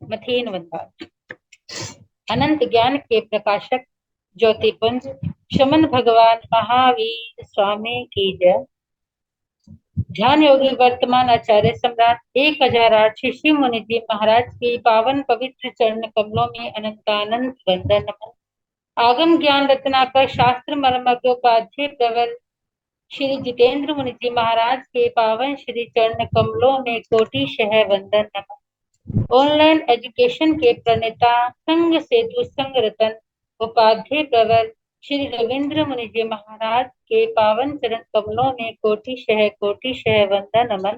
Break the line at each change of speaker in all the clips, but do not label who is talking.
मथेन वंदना। अनंत ज्ञान के प्रकाशक ज्योतिपुंज शमन भगवान महावीर स्वामी की जय। ध्यान योगी वर्तमान आचार्य सम्राट 1008 शिष्य मुनि जी महाराज की पावन पवित्र चरण कमलों में अनंतानंद वंदन नमन। आगम ज्ञान रत्नाकर शास्त्र मर्मज्ञोपाध्याय प्रवर श्री जितेंद्र मुनि जी महाराज के पावन श्री चरण कमलों में कोटिशः वंदन नमन। ऑनलाइन एजुकेशन के प्रणेता संग सेतु संग रतन उपाध्याय प्रवर श्री रविंद्र मुनि जी महाराज के पावन चरण कमलों में कोटिशः वंदन नमन।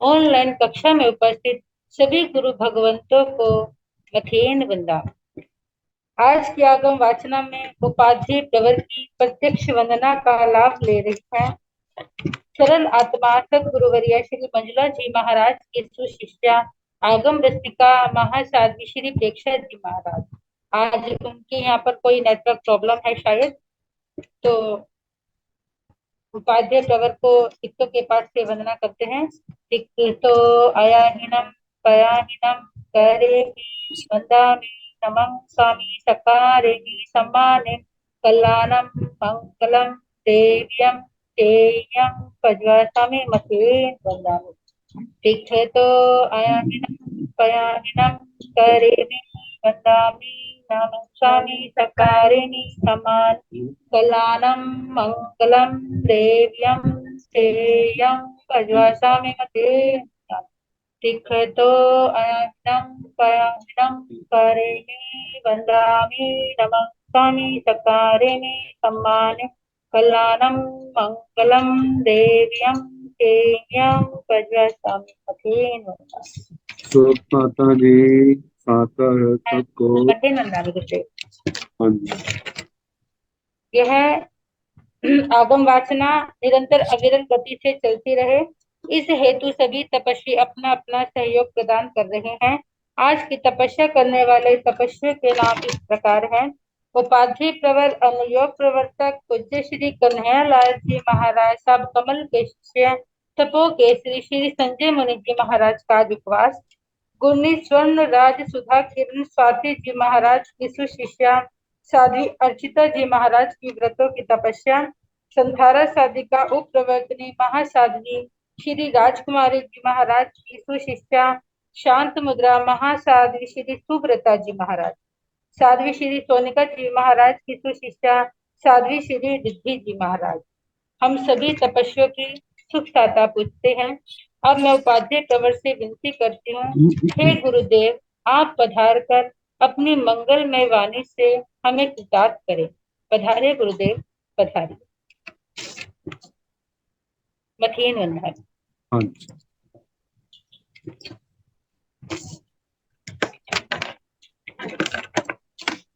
ऑनलाइन कक्षा में उपस्थित सभी गुरु भगवंतों को मथेन वंदना। आज की आगम वाचना में उपाध्याय प्रवर की प्रत्यक्ष वंदना का लाभ ले रही है सरल आत्मा सदगुरुवर्या श्री मंजुला जी महाराज की सुशिष्या आगम रसिका महासाध्वी श्री प्रेक्षा जी महाराज। आज उनके यहाँ पर कोई नेटवर्क प्रॉब्लम है शायद, तो उपाध्याय प्रवर को टिक्टों के पास से वंदना करते हैं। टिक्तो अयाहिनम पयाहिनम करेहि वंदामि नमः स्वामी सकारेहि सम्माने कल्याणम मंगलम देव्यम तेयं पज्वासामि मथेन वंदामि। टिक्तो अयाहिनम पयाहिनम करेहि वंदामि नमः स्वामी सकारेहि सम्माने कल्याणम मंगलम देव्यं श्रेयं पज्वासामि मथेन। टिक्तो अयाहिनम पयाहिनम करेहि वंदामि नमः स्वामी सकारेहि सम्माने कल्याणम मंगलम देव्यं श्रेयं पज्वासामि मथेन वंदामि।
माता जी साता है सबको
मथेन वंदामि गुरुदेव। यह आगम वाचना निरंतर अविरल गति से चलती रहे, इस हेतु सभी तपस्वी अपना अपना सहयोग प्रदान कर रहे हैं। आज की तपस्या करने वाले तपस्वियों के नाम इस प्रकार हैं। उपाध्याय प्रवर अनुयोग प्रवर्तक पूज्य श्री कन्हैया लाल जी महाराज साहब कमल के शिष्य तपो केसरी श्री संजय मुनि जी महाराज का विश्वास। गुरनी स्वर्ण राज सुधा किरण स्वाति जी महाराज की सुशिष्या साध्वी अर्चिता जी महाराज की व्रतों की तपस्या। संथारा साधिका उप प्रवर्तनी महासाध्वी श्री राजकुमारी जी महाराज की सुशिष्या शांत मुद्रा महासाध्वी श्री सुव्रता जी महाराज। साध्वी श्री सोनिका जी महाराज की सुशिष्या साध्वी श्री रिद्धि जी महाराज। हम सभी तपस्वियों की सुख साता पूछते हैं। अब मैं उपाध्याय प्रवर से विनती करती हूँ, हे गुरुदेव आप पधार कर अपनी मंगलमय वाणी से हमें कृतार्थ करें। पधारे गुरुदेव पधारे। मथेन वंदना।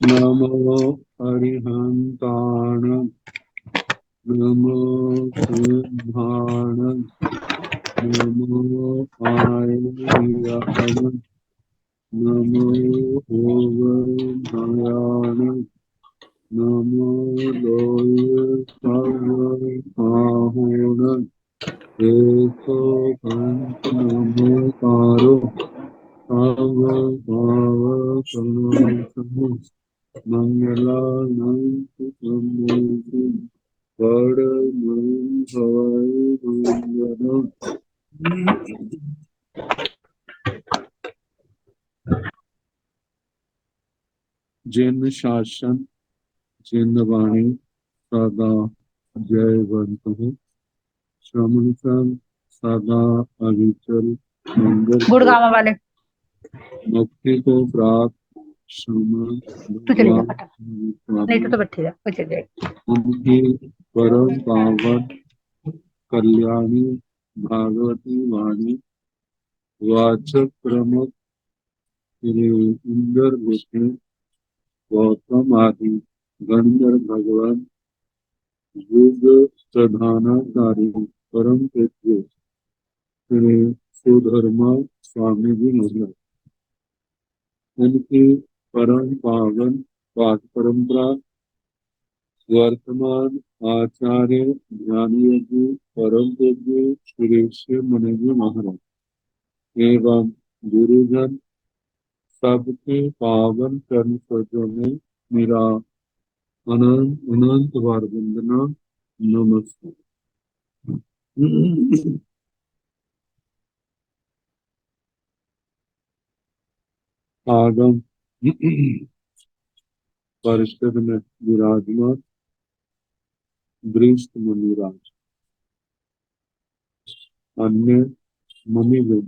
नमो अरिहंताण नमो सिंहाण नमो आयर्याण नमो ओवनायाण नमो लोय सर्वसाहुण एको पंच नमोकारो मंगलानंद जिन शासन जिन वाणी सदा जयवंत हो श्रमण सदा अविचल मंगल
गुड़गांव वाले
मुक्ति को प्राप्त
नहीं तो बैठेगा
उनकी परम पावन कल्याणी भागवती वाणी वाचक प्रमुख श्री इंद्र बुद्धि गौतम आदि गणधर भगवान युग प्रधानाचार्य परम पूज्य श्री सुधर्मा स्वामी जी महाराज उनकी परम पावन पाठ परंपरा वर्तमान आचार्य ज्ञानी परम पूज्य श्री शिव मुनि जी महाराज एवं गुरुजन सबके पावन चरण सरोजों में मेरा अनंत अनंत बार वंदना नमस्कार। आगम परिषद में विराजमान वरिष्ठ मुनिराज, अन्य मुनिगण,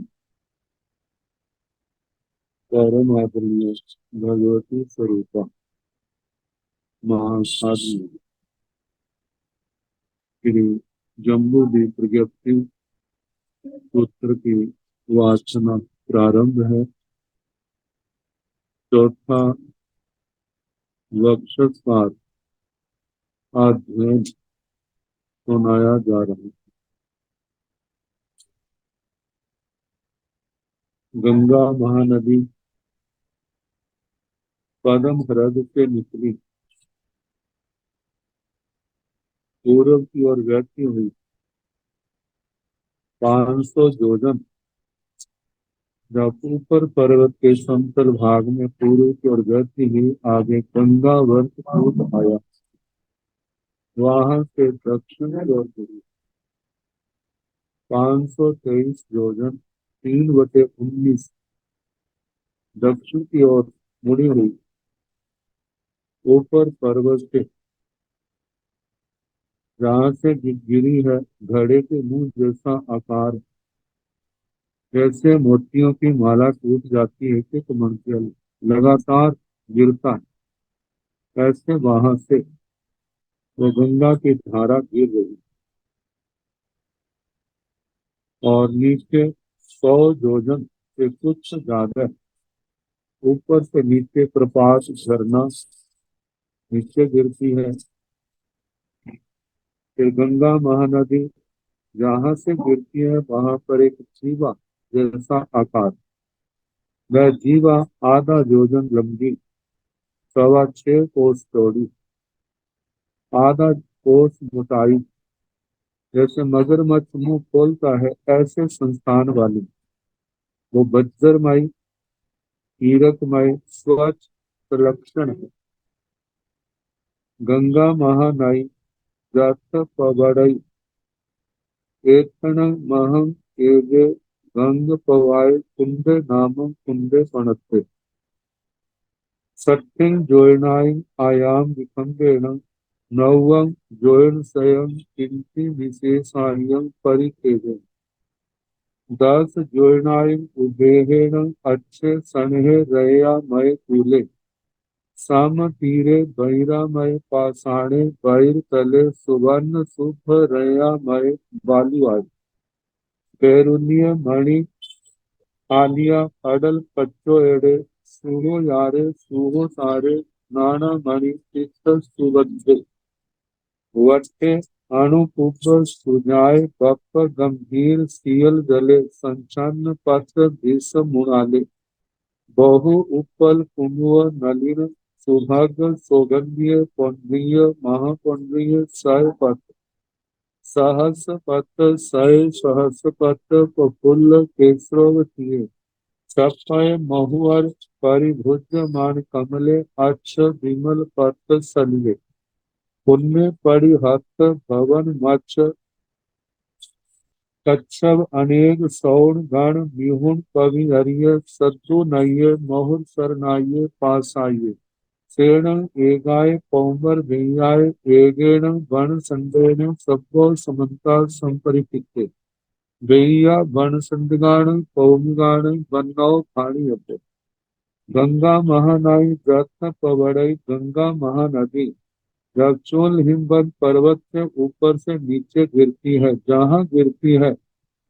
परम आदरणीय भगवती स्वरूपा महासाधु श्री जम्बूद्वीप प्रज्ञप्ति सूत्र की वाचना प्रारंभ है। चौथा वक्षस्कार अध्ययन सुनाया जा रहा है। गंगा महानदी पद्म ह्रद से निकली, पूर्व की ओर बहती हुई 500 योजन जब ऊपर पर्वत के समतल भाग में पूर्व की ओर बहती हुई आगे गंगावर्त कूद आया। वहां से दक्षिण की ओर मुड़ी 523 योजन 3/19 दक्षिण की ओर मुड़ी हुई ऊपर पर्वत से जहां से गिरी है घड़े के मुंह जैसा आकार, जैसे मोतियों की माला टूट जाती है कि मंत्र लगातार गिरता है, ऐसे वहां से वो गंगा की धारा गिर रही और नीचे 100 योजन से कुछ ज्यादा ऊपर से नीचे प्रपात झरना नीचे गिरती है। फिर गंगा महानदी जहां से गिरती है वहां पर एक जीवा जैसा आकार, वह जीवा आधा योजन लंबी, 6.25 कोस चौड़ी, आधा कोस मोटाई, जैसे मगरमच्छ मुंह खोलता है ऐसे संस्थान वाली, वो बज्जरमय हीरकमय स्वच्छ संरक्षण है। गंगा महानाई जात पवड़ई एथन महं एगे गंग पवाय कुंडे नामं कुंडे पणते सट्टिंग जोयनाई आयाम विखंडेन नवं जोयन स्वयं किंति विशेषायं परिकेदे 10 जोयनाई उदेहेण अच्छे सनहे रया मय कूले साम तीरे बहिरामय पाषाणे बहिर तले सुवर्ण सुभ रयामय बालुआय बैरुण्य मणि आलिया अडल पच्चो एड़े सूहो यारे सूहो सारे नाना मणि चित्त सुबद्धे वट्टे अणुपुप सुजाय बप गंभीर सियल जले संचन्न पत्र भीष मुणाले बहु उपल कुमुव नलिन सुभग सौगंध्य पौंड्रीय महापौंड्रीय सय पथ सहस पथ सय सहस पथ प्रफुल्ल केशवतीय सफय महुअर परिभुजमान कमले अच्छ विमल पथ सलिले पुण्य परिहत भवन मच्छ कच्छप अनेक सौण गण विहुण कवि हरिय सद्दु नय्य महुर सरनाय पासाय सेण एगाय पौमर भैयाय एगेण वन संडेन सब्बो समन्ता संपरिकिते भैया वन संडगाण पौमगाण वन्नौ फाणी अपे गंगा महानाई रत्न पवड़ई गंगा महानदी रक्चोल हिमवत पर्वत से ऊपर से नीचे गिरती है। जहाँ गिरती है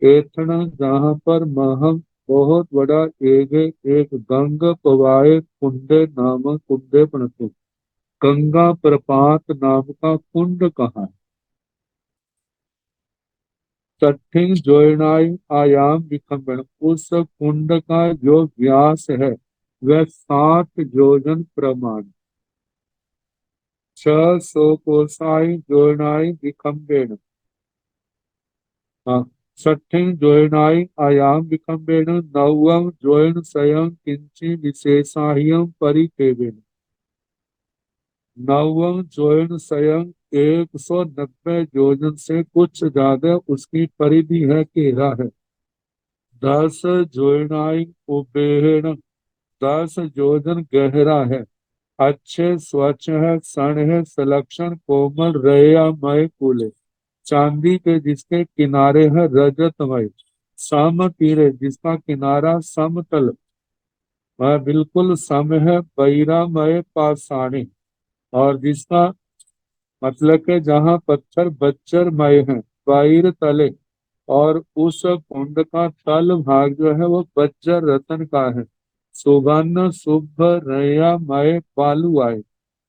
एथना जहाँ पर महम बहुत बड़ा एगे एक गंग पवाए कुंडे नामक कुंडे पणतु गंगा प्रपात नाम का कुंड कहाँ है। तट्ठिन जोयनाई आयाम विखंडन उस कुंड का जो व्यास है वह 7 योजन प्रमाण 600 कोसाई जोयनाई विखंडेन, हाँ षष्ठीं जोयनाई आयाम विकम्बेन नवम जोयन स्वयं किंची विशेषाह्यम परिकेवेन। नवम जोयन स्वयं 190 योजन से कुछ ज्यादा उसकी परिधि है, घेरा है। 10 जोयनाई उबेहन 10 योजन गहरा है। अच्छे स्वच्छ है, सन है, सलक्षण कोमल रयामय कुले। चांदी के जिसके किनारे है रजतमय। सम तीरे जिसका किनारा समतल वह बिल्कुल सम है, बैरामय पाषाणी। और जिसका मतलब के जहाँ पत्थर बज्जरमय है, बैर तले। और उस कुंड का तल भाग जो है वो बज्जर रतन का है। सुवर्ण शुभ रयामय बालू आए,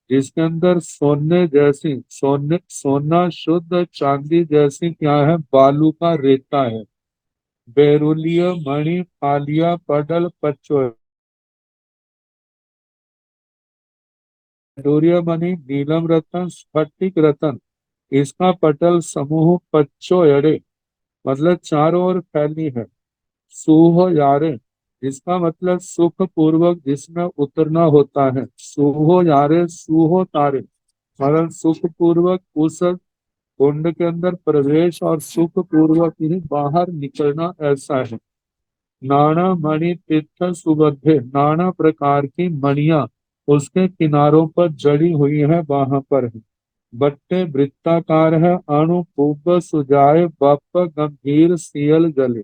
जिसके अंदर सोने जैसी सोना शुद्ध चांदी जैसी क्या है, बालू का रेता है। बेरुलिय मणि फालिया पडल पच्चो। डोरिया मणि नीलम रतन स्फटिक रतन। इसका पटल समूह पच्चो एड़े मतलब चारों ओर फैली है। सुह यारे जिसका मतलब सुख पूर्वक जिसमें उतरना होता है। सुहो यारे सुहो तारे मतलब सुख पूर्वक उस कुंड के अंदर प्रवेश और सुख पूर्वक ही बाहर निकलना, ऐसा है। नाना मणि तीर्थ सुबद्धे नाना प्रकार की मणियां उसके किनारों पर जड़ी हुई है, वहां पर है। बट्टे वृत्ताकार है, अणु पूब सुजाए बप गंभीर सियल जले।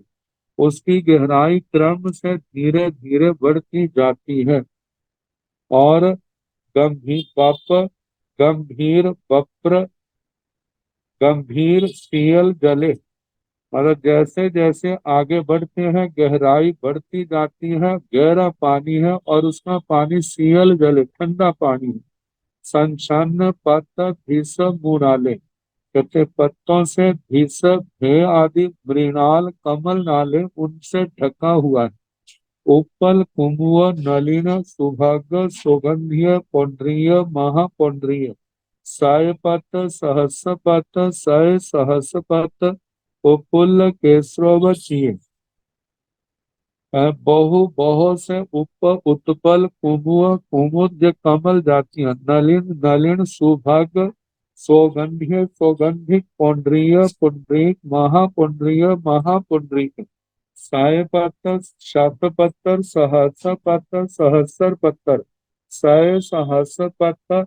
उसकी गहराई क्रम से धीरे धीरे बढ़ती जाती है। और गंभीर बप्र गंभीर सियल जले मतलब जैसे जैसे आगे बढ़ते हैं गहराई बढ़ती जाती है। गहरा पानी है और उसका पानी सियल जले ठंडा पानी है। संछन्न पत्त भीषम मुनाले कहते पत्तों से भीषम भे आदि मृणाल कमल नाले उनसे ढका हुआ है। उपल कुमुव नलिन सुभग सुगंधिय पौंड्रीय महापौंड्रीय। सायपत सहस्रपत सय सहस्रपत उपुल केसरोवचीय। बहु बहु से उप उत्पल कुमुव कुमुद जो कमल जाति है। नलिन नलिन सुभग सौगंध्य सौगंधिक पौंड्रीय पुंडरीक महापुंडरीय महापुंडरीक। साय पत्तर शतपत्तर सहस्र पत्तर सहस्र पत्तर। सय सहस्र पत्तर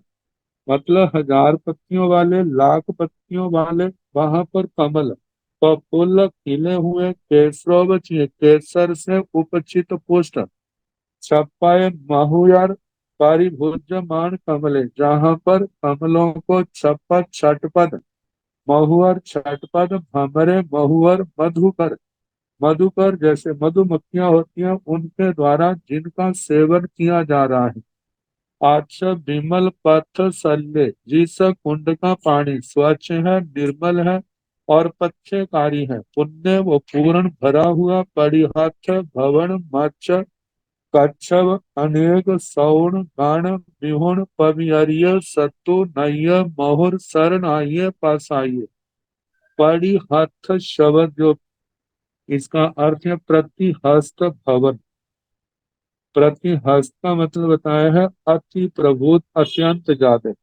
मतलब 1000 पत्तियों वाले, लाख पत्तियों वाले वहां पर कमल। प्रफुल्ल खिले हुए केसरोवचीय केसर से उपचित पुष्ट। छपाए माहुयार परिभुजमान कमले जहां पर कमलों को छपा छटपद महुअर छटपद भमरे महुअर मधुकर। मधुकर जैसे मधुमक्खियां होती हैं उनके द्वारा जिनका सेवन किया जा रहा है। अच्छा विमल पथ सल्ले जिस कुंड का पानी स्वच्छ है, निर्मल है और पथ्यकारी है। पुण्य वो पूर्ण भरा हुआ परिहथ भवन मच्छ कच्छप अनेक सौण गण विहुण पविहरिय सत्तु नय्य महुर शरणाय पासाइय। परिहथ शब्द जो इसका अर्थ है प्रतिहस्त भवन। प्रतिहस्त का मतलब बताया है अति प्रभुत अत्यंत ज्यादा।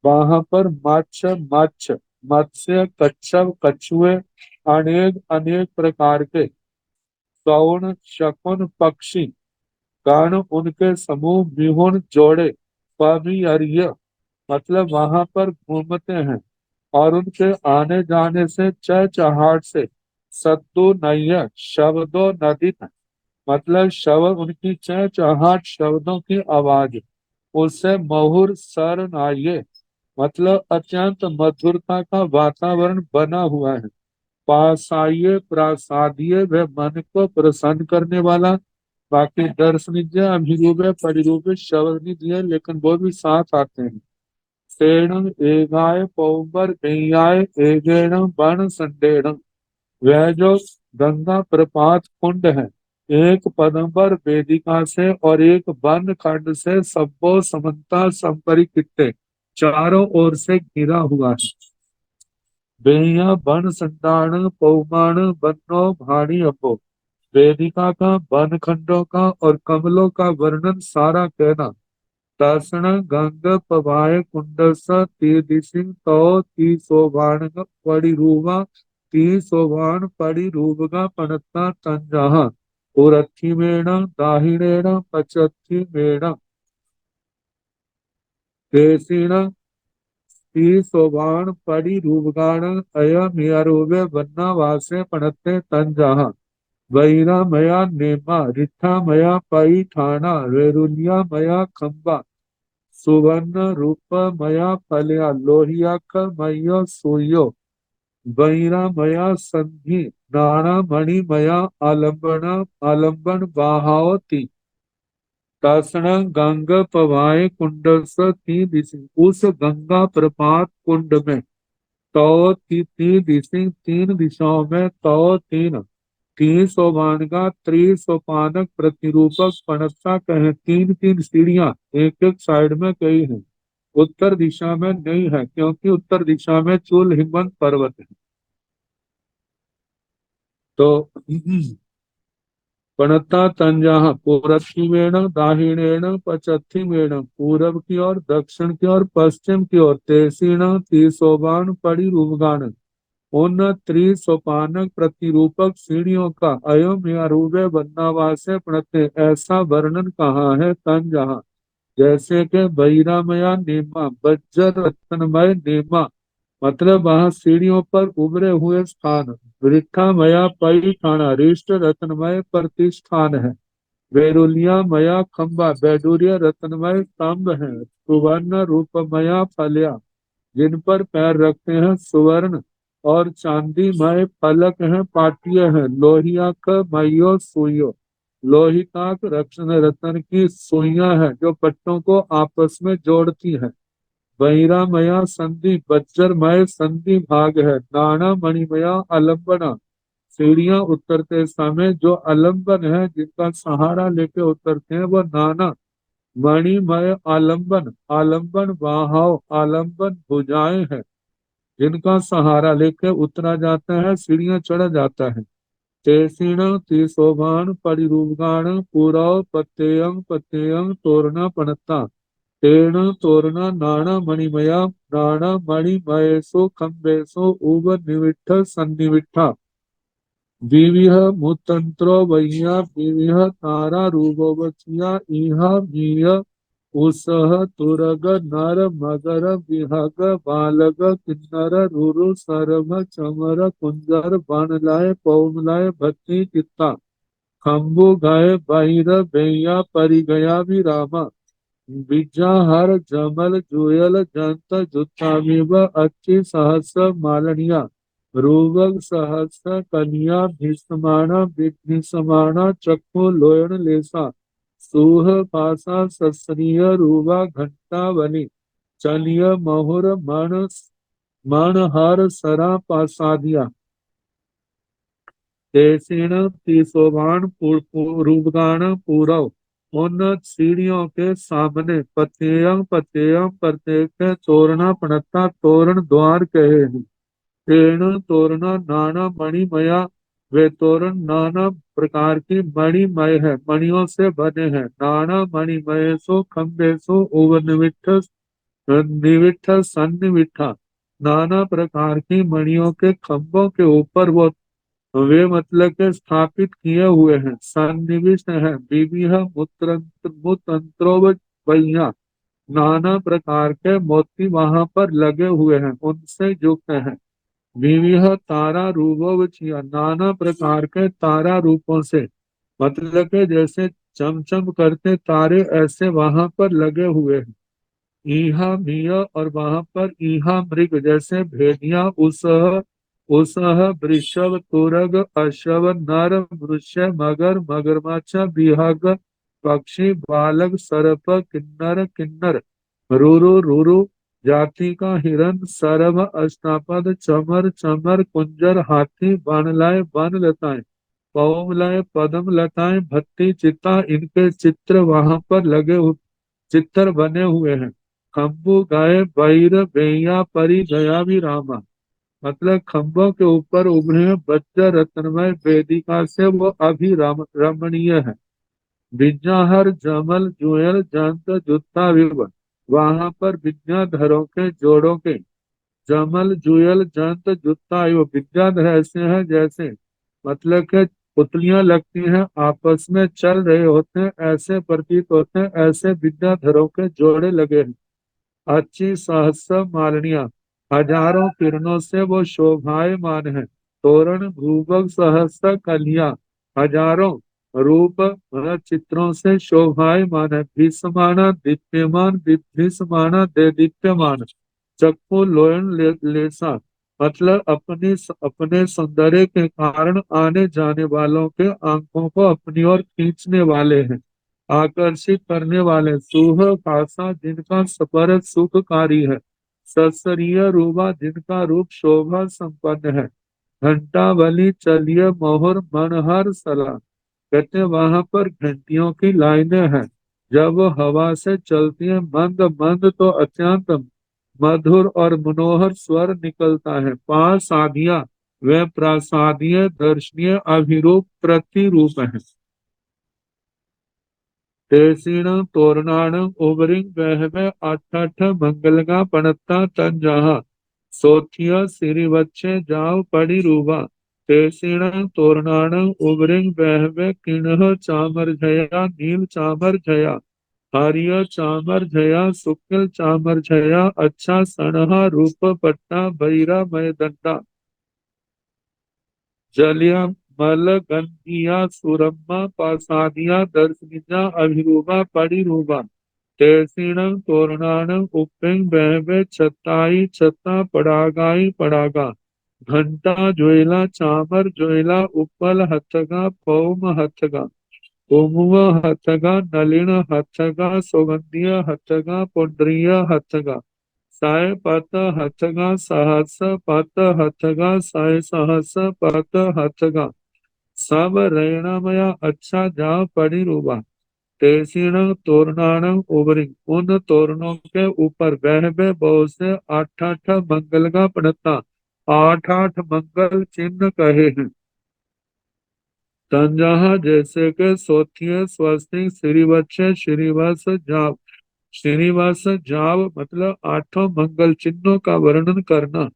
वहां पर मत्स्य मत्स्य मत्स्य कच्छप कछुए अनेक अनेक प्रकार के सौण शकुन पक्षी गण उनके समूह विहुण जोड़े पविहरिय मतलब वहां पर घूमते हैं। और उनके आने जाने से चहचहाट से सत्तु नय्य शब्दों नदित मतलब शब्द उनकी चहचहाट शब्दों की आवाज उससे महुर शरणाइये मतलब अत्यंत मधुरता का वातावरण बना हुआ है। पासाइये प्रासादिये वह मन को प्रसन्न करने वाला। बाकी दर्शनीय अभिरूप परिरूप शब्द नहीं दिए लेकिन वो भी साथ आते हैं। सेणं एगाय पौबर बेयाय एगेणं बन संडेणं। वह जो गंगा प्रपात कुंड है एक पदंबर वेदिका से और एक वन खंड से सबो समन्ता संपरिकित्ते चारों ओर से घिरा हुआ है। बेहिया बन संतान पौमाण बनो भाणी अपो। वेदिका का वन खंडों का और कमलों का वर्णन सारा कहना। दर्शन गंग पवाय कुंडस ती दिसिंग तो ती सोभान पड़ी रूवा ती सोभान पड़ी रूपगा पणता तंजहा उरथी मेण दाहिणेण पचथी मेण देसीण ती सोभान पड़ी रूपगाण अयमियरूपे वन्ना वासे पणते तंजहा वैरा मया नेमा रिठा मया पई ठाणा वेरुलिया मया खंबा सुवर्ण रूप मया फलया लोहियाक मयो सूयो वैरा मया संधि नाना मणि मया आलंबन आलंबन बाहावती तासण गंग पवाए कुंड ती दिशि उस गंगा प्रपात कुंड में तो ती दिशि तीन दिशाओं में तो तीन तीन सोपान का त्रिसोपानक प्रतिरूपक पणसा कहे तीन तीन सीढ़ियां एक एक साइड में गई हैं। उत्तर दिशा में नहीं है क्योंकि उत्तर दिशा में चूल हिमवंत पर्वत है। तो पणता तंजाह पूरबीमेण दाहिणेण पचथिमेण पूरब की ओर दक्षिण की ओर पश्चिम की ओर तेसीण तीसोबान पड़ी रूपगान उन त्रिसोपानक प्रतिरूपक सीढ़ियों का अयम या रूबे बन्नावासे प्रणते ऐसा वर्णन कहाँ है तंजहा जैसे कि बैरामया नेमा बज्जर रत्नमय नेमा मतलब वहां सीढ़ियों पर उभरे हुए स्थान वृथा मया परिठाना रिष्ट रत्नमय प्रतिष्ठान है बैरुलिया मया खंबा बैडूर्य रत्नमय स्तंभ है सुवर्ण रूपमया फलया जिन पर पैर रखते हैं सुवर्ण और चांदीमय फलक हैं पाटिया है लोहिया का मयो सुयो लोहिताक रक्षण रत्न की सुइयां है जो पट्टों को आपस में जोड़ती है बहिरामया संधि बज्जरमय संधि भाग है नाना मणिमया अलंबना सीढ़ियां उतरते समय जो अलंबन है जिनका सहारा लेके उतरते हैं वो नाना मणिमय आलंबन आलंबन बाहाव आलंबन भुजाएं हैं जिनका सहारा लेके उतरा जाता है सीढ़ियां चढ़ा जाता है तेसीण तिसोभान परिरूपगान पुरव पत्यंग पत्यंग तोरणा पणता तेण तोरणा नाना मणिमया नाना मणिमयसो खम्बेसो उब निविट्ठ सन्निविट्ठा विविह मुतंत्रो वैया विविह तारा रूपवचिया इहा मीय उसह तुरग नर मगर विहग बालग किन्नर रुरु सरभ चमर कुंजर बनलाय पौनलाय भक्ति चित्ता खम्बु गाय बहिर भैया परि गया भी रामा बिज्जाहर जमल जुयल जंत जुत्थामिव अच्छी सहस मालनिया रूवग सहस कन्या भीष्माणा विभीषमाणा चक्षु लोयन लेसा सूह पासा सस्रिय रूवा घंटा बनी चलिय महुर मन हर सरा पासादिया तेसीण तिसोभान रूपगान पूरव उन सीढ़ियों के सामने पत्यंग पत्यंग प्रत्येक तोरणा पणता तोरण द्वार कहे हैं तेण तोरणा नाना मणिमया वे तोरण नाना प्रकार की मणिमय है मणियों से बने हैं नाना मणिमय सो खम्बे सो उवनिविठ निविठ सन्निविठा नाना प्रकार की मणियों के खंभों के ऊपर वो वे मतलब के स्थापित किए हुए हैं सन्निविष्ट है विविह मुतंत्रो वैया नाना प्रकार के मोती वहां पर लगे हुए हैं उनसे युक्त है विविह तारा रूपोवचिया नाना प्रकार के तारा रूपों से मतलब के जैसे चमचम करते तारे ऐसे वहां पर लगे हुए हैं ईहा मिय और वहां पर ईहा मृग जैसे भेड़िया उसह वृषभ तुरग अश्व नर वृक्ष मगर मगरमच्छ विहग पक्षी बालक सर्प किन्नर किन्नर रुरु रुरु जाति का हिरण सरभ अष्टापद चमर चमर कुंजर हाथी बनलाय वन लताएं पवम लय पदम लताएं भट्टी चिता इनके चित्र वहां पर लगे चित्र बने हुए हैं खम्बू गाय बैर बेया परी गया भी रामा मतलब खंभों के ऊपर उभरे वज्र रत्नमय वेदिका से वो अभी रमणीय है। विद्याहर जमल जुएल जंत जुत्ता विव, वहां पर विद्याधरों के जोड़ों के जमल जुएल जंत जुत्ता युव, विद्याधर ऐसे हैं जैसे मतलब के पुतलियां लगती हैं, आपस में चल रहे होते हैं, ऐसे प्रतीत होते हैं, ऐसे विद्याधरों के जोड़े लगे हैं। अच्छी सहस्र मालनिया, हजारों किरणों से वो शोभायमान है। तोरण भूभग सहस्र कलियां, हजारों रूप चित्रों से शोभायमान है। भीषमाना दीप्यमान, भीषमाना दे दीप्यमान, चक्षु लोयन लेसा, मतलब अपने सौंदर्य के कारण आने जाने वालों के आंखों को अपनी ओर खींचने वाले हैं, आकर्षित करने वाले। सुह कासा, जिनका स्पर्श सुखकारी है। ससरीय रूपा, जिनका रूप शोभा संपन्न है। घंटा बलि चलिए मोहर मनहर सला, कहते हैं वहां पर घंटियों की लाइनें हैं। जब वो हवा से चलती है मंद मंद तो अत्यंत मधुर और मनोहर स्वर निकलता है। पांच साधियां वे प्रासादीय दर्शनीय अभिरूप प्रतिरूप है। तेसीण तोरणाण उबरिंग बहवे अठठ मंगलगा पणता तन जहा, सोथिया सिरि बच्चे जाओ पड़ी रूबा। तेसीण तोरणाण उबरिंग बहवे किन्ह चामर झया, नील चामर झया, हरिय चामर झया, शुक्ल चामर झया, अच्छा सनहा रूप पट्टा भैरा मय दंडा। जलिया मल गंधिया सुरम्मा पासादिया दर्शनिजा अभिरूपा परिरूपा। तेसीणं तोरणानं उप्पें बहवे छताई छता पड़ागाई पड़ागा। घंटा जोइला चामर जोइला उपल हथगा पौम हथगा। उमुव हथगा नलिन हथगा सौगंधिय हथगा पुंड्रीय हथगा। साय पत हथगा सहस पत हथगा साय सहस पत हथगा। सब रैणमया अच्छा जा पड़ी रूबा। तेसीण तोरणाण उबरी, उन तोरणों के ऊपर बहबे बहुत से आठ आठ मंगल का पड़ता, आठ आठ मंगल चिन्ह कहे हैं। तंजहा जैसे के सोथिये स्वस्तिक श्रीवत्स श्रीवत्स जाप, श्रीनिवास जाप मतलब आठों मंगल चिन्हों का वर्णन करना।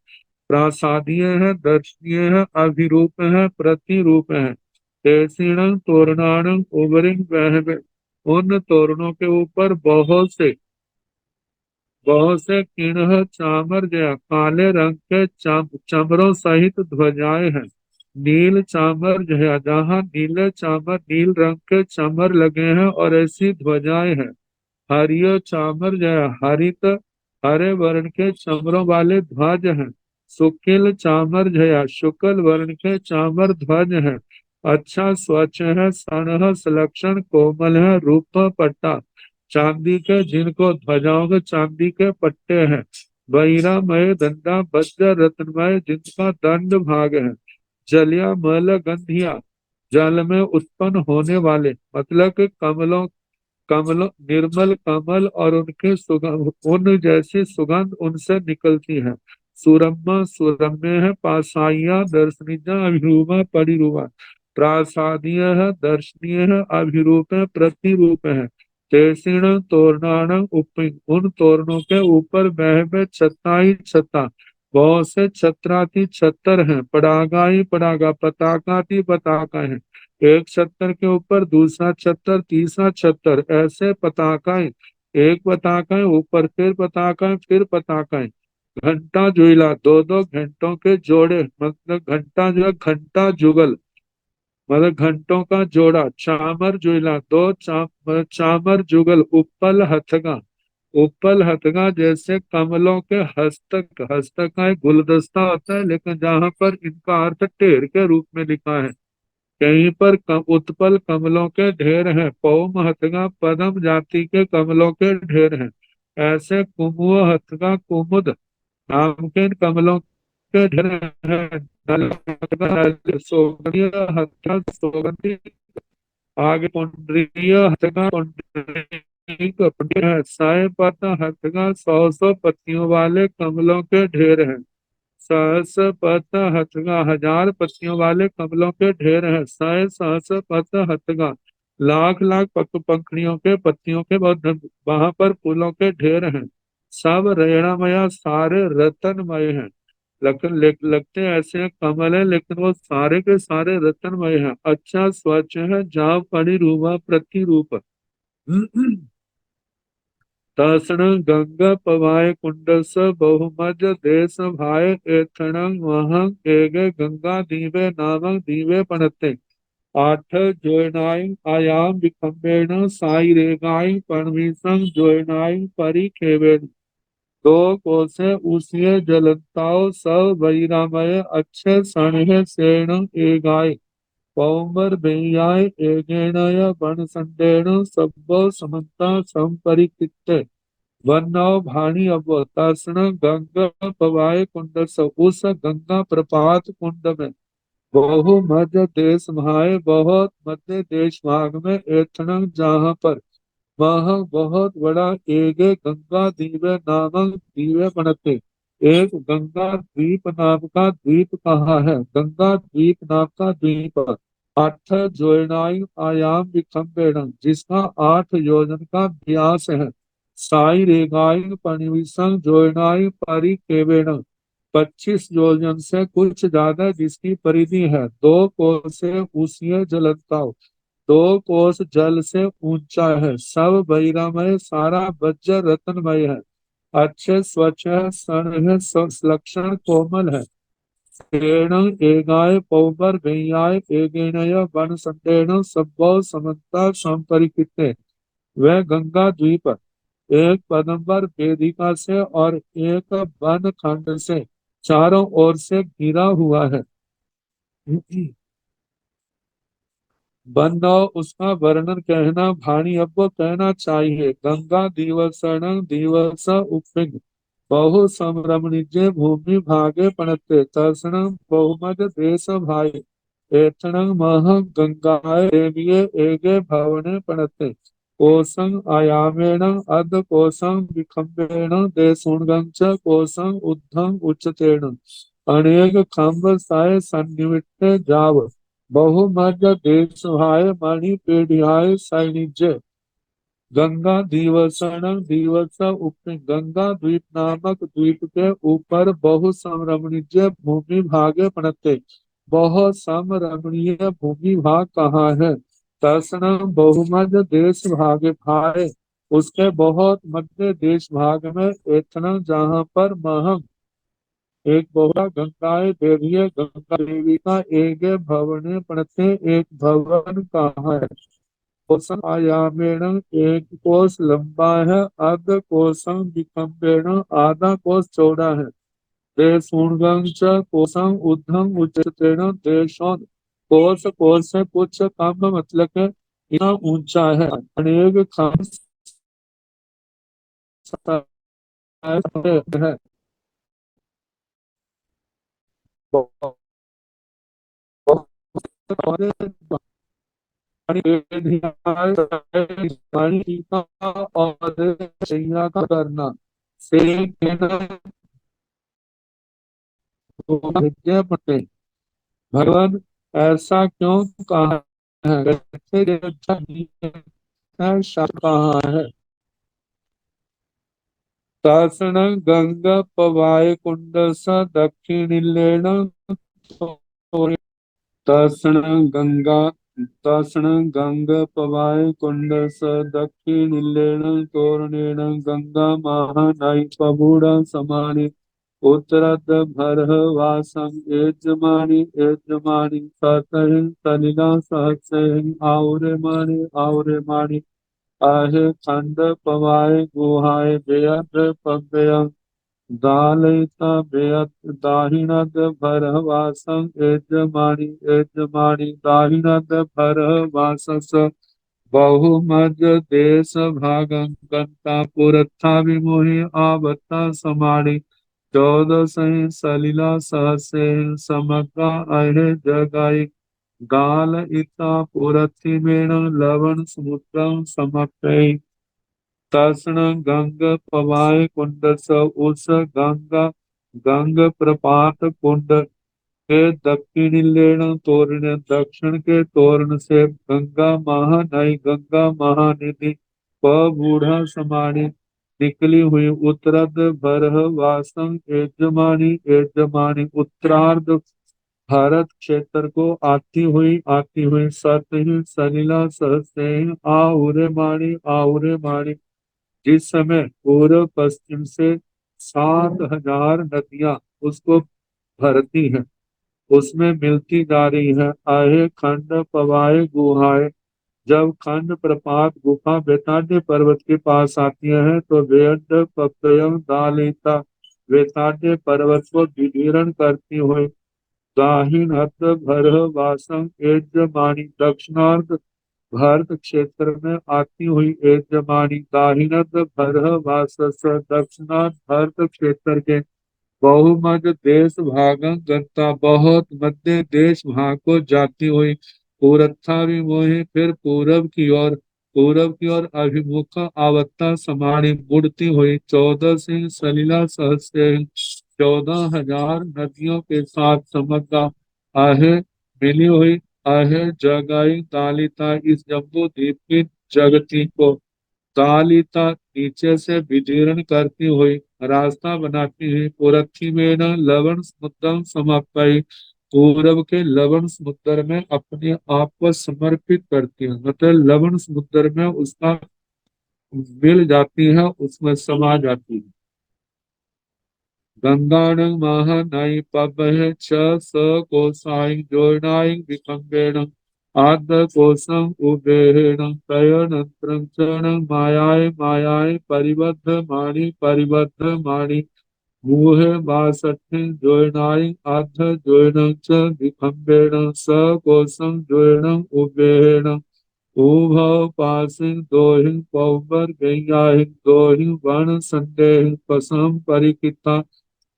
प्रासादीय है, दर्शनीय है, अभिरूप है, प्रतिरूप है। तेसीणं तोरणाणं उबरिंग बहवे, उन तोरणों के ऊपर बहुत से किन्ह चामर जया, काले रंग के चमरों सहित ध्वजाएं हैं। नील चामर जया, जहाँ नीले चामर नील रंग के चमर लगे हैं और ऐसी ध्वजाएं हैं। हरियो चामर जय, हरित हरे वर्ण के चमरों वाले ध्वज हैं। शुक्ल चामर जया, शुक्ल वर्ण के चामर ध्वज हैं। अच्छा स्वच्छ है, सनह सुलक्षण कोमल है, रूप पट्टा चांदी के, जिनको ध्वजाओं के चांदी के पट्टे हैं। वैरामय दंडा वज्र रत्नमय, जिनका दंड भाग है। जलिया मल गंधिया, जल में उत्पन्न होने वाले, मतलब कि कमल निर्मल कमल और उनके सुगंध, उन जैसी सुगंध उनसे निकलती है। सुरम्मा सुरम्य है, पासाइया दर्शनीजा अभिरूपा परिरूपा। प्रासादीय है, दर्शनीय है, अभिरूप है, प्रतिरूप है। तेसीण तोरणाण उपिंग, उन तोरणों के ऊपर बह छताई छता, बहुत से छत्राति छतर हैं। पड़ागाई पड़ागा, पताकाति पताका है। एक छत्तर के ऊपर दूसरा छत्तर, तीसरा छत्तर, ऐसे पताकाएं। एक पताकाएं ऊपर, फिर पताकाएं, फिर पताकाएं। घंटा जुइला, दो दो घंटों के जोड़े, मतलब घंटा जो है घंटा जुगल, मतलब घंटों का जोड़ा। चामर जुइला, दो चामर जुगल। उपल हथगा, उपल हथगा जैसे कमलों के हस्तक, हस्तक का एक गुलदस्ता होता है, लेकिन जहां पर इनका अर्थ ढेर के रूप में लिखा है। कहीं पर उत्पल कमलों के ढेर हैं। पौम हथगा, पदम जाति के कमलों के ढेर हैं। ऐसे कुमुद हथगा कुमुद नाम के कमलों के ढेर हैं। नल हथगा नल, सोगंधिय हथगा सोगंधी, आगे पुंडरीय हथगा पुंडरीक पुंडरीक है। साय पत हथगा, सौ सौ पत्तियों वाले कमलों के ढेर हैं। सहस पथ हथगा, 1000 पत्तियों वाले कमलों के ढेर हैं। सह सहस पथ हथगा, लाख लाख पंखुड़ियों के पत्तियों के बहुत, वहां पर फूलों के ढेर हैं। सब रेणामय, सारे रतनमय हैं। लगते ऐसे हैं कमल है, लेकिन वो सारे के सारे रतनमय हैं। अच्छा स्वच्छ है, जहाँ फणिरूपा प्रतिरूप। तसण गंगा पवाय कुंडस, बहुमज देश भाय एथणं वहं एगे गंगा दीवे नामं दीवे पणते। आठ जोयनाई आयाम विखम्बेन, साई रेगाई परमीसं जोयनाई परी खेवेन। दो कोसे उसिये जलताओ, सब बहिरामय अच्छे सणहे सेण एगाय। पौमर बेयाय एगेणय बन संडेण, सब्बो समन्ता संपरिकित्ते। वन्नौ भाणी अब तर्षण गंगा पवाय कुंड, उस गंगा प्रपात कुंड में बहु मध्य देश भाए, बहुत मध्य देश भाग में एथण जहाँ पर वह बहुत बड़ा एगे गंगा दीवे नामक दीवे बनते। एक गंगा द्वीप नाम का द्वीप कहाँ है? गंगा द्वीप नाम का द्वीप अठ जोयनाई आयाम विखम्बेणम, जिसका 8 योजन का व्यास है। साई रेगाई परिविशं जोयनाई परिकेवेणम, 25 योजन से कुछ ज्यादा जिसकी परिधि है। 2 कोस से उसिये जलता, 2 कोस जल से ऊंचा है। सब बहिरामय, सारा वज्र रत्नमय है। अच्छे स्वच्छ है, सन है, लक्षण कोमल है। तेण एगाय पौबर गैयाय एगेनय वन संडेन, सब्बो समन्ता संपरिकिते। वह गंगा द्वीप एक पदम्बर वेदिका से और एक वन खंड से चारों ओर से घिरा हुआ है। बंदो उसका वर्णन कहना भाणी अब कहना चाहिए। गंगा दिवसण दिवस उपिंग, बहु समरमणिजे भूमि भागे पणते। तर्षण बहुमद देश भाई, एथण मह गंगाए देवीये एगे भवने पणते। कोसं आयामेण अध कोसं विखम्बेण, देशुणगंच कोसं उद्धं उच्चतेन। अनेक खम्भ साय सन्निविट्टे जाव, बहुमध्य देश भाय मणि पेढ़ियाय सैनिज्य। गंगा दिवसण दिवस उप, गंगा द्वीप नामक द्वीप के ऊपर बहु समरमणीय भूमि भागे पड़ते। बहुत समरमणीय भूमि भाग कहाँ है? दर्शन बहुमध्य देश भागे भाए, उसके बहुत मध्य देश भाग में एथन जहाँ पर महम एक बहुला गंगाएं देवी, गंगा देवी का एक भवन पड़ते। एक भवन कहाँ है? कोसम आयामेण, एक कोस लंबा है। अर्ध कोसम विकम्पेण, आधा कोस चौड़ा है। देशूणगं च कोसम ऊर्ध्वं उच्चतेन, देशोन कोस कोस से कुछ कम, मतलब के इतना ऊंचा है। अनेक खम है। बहुत पानी का और शैया का करना से कहना विद्या पते। भगवान ऐसा क्यों कहा है? कैसे अच्छा नहीं है, शास्त्र कहाँ है? तासण गंगा पवाय कुंड स दक्षिणिलेण, तर्षण गंगा तर्षण गंग पवाय कुंड स दक्षिणिलेन तोरणेन, गंगा महानाई पबूढ़ समानि। उत्तरद भरह वासं यजमानी यजमानी, सतहिं सलिला सहस्रहिं आउरे मानी। आहे खंड पवाय गुहाय बेअद्र पव्ययं, दालयिता बेअत दाहिनद भरह वासं यजमानी दाहिनद भरह वासस। बहुमध्य देश भागं गंता पुरथा विमोहि आवता समाणि। 14 सही सलिला सहसे समग्र अहे जगाई। गाल इता पुरथि मेण लवण समुद्रं समप्रे। तर्षण गंग पवाय कुंड स, उस गंगा गंग प्रपात कुंड के दक्षिणी लेन तोरण, दक्षिण के तोरण से गंगा महानई, गंगा महानिधि प बूढ़ा समानी, निकली हुई उत्तरद बरह वासं यजमानी, यजमानी उत्तरार्ध भारत क्षेत्र को आती हुई सतही सलिला सहसे आउरे माणी, आउरे माणी। जिस समय पूर्व पश्चिम से 7,000 नदियां उसको भरती हैं, उसमें मिलती जा रही है। आहे खंड पवाए गुहाए, जब खंड प्रपात गुफा वेताड्य पर्वत के पास आती है तो वेद पपयम दालिता वेताड्य पर्वत को विदीर्ण करती हुई दाहिनत भर वासम यजमानी, दक्षिणार्ध भारत क्षेत्र में आती हुई यजमानी, दाहिनत भर वासस दक्षिणार्ध भारत क्षेत्र के बहुमत देश भागं गंता, बहुत मध्य देश भाग को जाती हुई पूरथा विमोही, फिर पूरब की ओर अभिमुख आवत्ता समाणी, मुड़ती हुई 14 सिंह सलिला सहस्त्र 14,000 नदियों के साथ समग्र आहे मिली हुई आहे जगाई तालिता, इस जम्बू द्वीप की जगती को तालिता नीचे से विदीर्ण करती हुई रास्ता बनाती हुई पुरथी में न लवण समुद्रम समापई, पूरब के लवण समुद्र में अपने आप को समर्पित करती है, मतलब लवण समुद्र में उसका मिल जाती है, उसमें समा जाती है। गंगाण महानाई पबह च स कोसाई जोनाई विकम्बेण आद्य कोसम उबेहेण तयनंत्रं चरण मायाय मायाय परिबद्ध माणि, परिबद्ध माणि मुहे बासठि जोयनाई आद्य जोयनं च विकम्बेण स कोसम जोयनं उबेहेण उभव पासिं दोहिं पौबर गैयाहिं दोहिं वन संदेहिं पसम परिकिता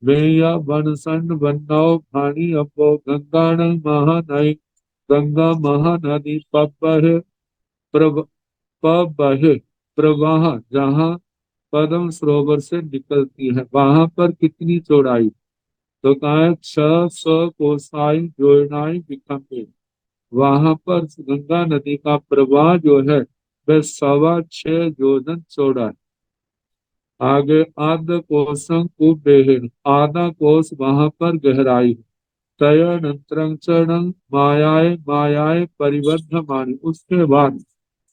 वेया बनसंड बन्नौ भाणी अप्पो गंगाण महानई, गंगा महानदी पबहे पबहे प्रवाह, जहाँ पद्म सरोवर से निकलती है वहां पर कितनी चौड़ाई, तो कहा है 600 कोसाई जोड़नाई विखंडे, वहां पर गंगा नदी का प्रवाह जो है वह 6.25 योजन चौड़ा है। आगे आद्य कोसं कुबेहिन, आधा कोस वहां पर गहराई है। तयनंतरं चरणं मायाए मायाए परिबद्ध मानी, उसके बाद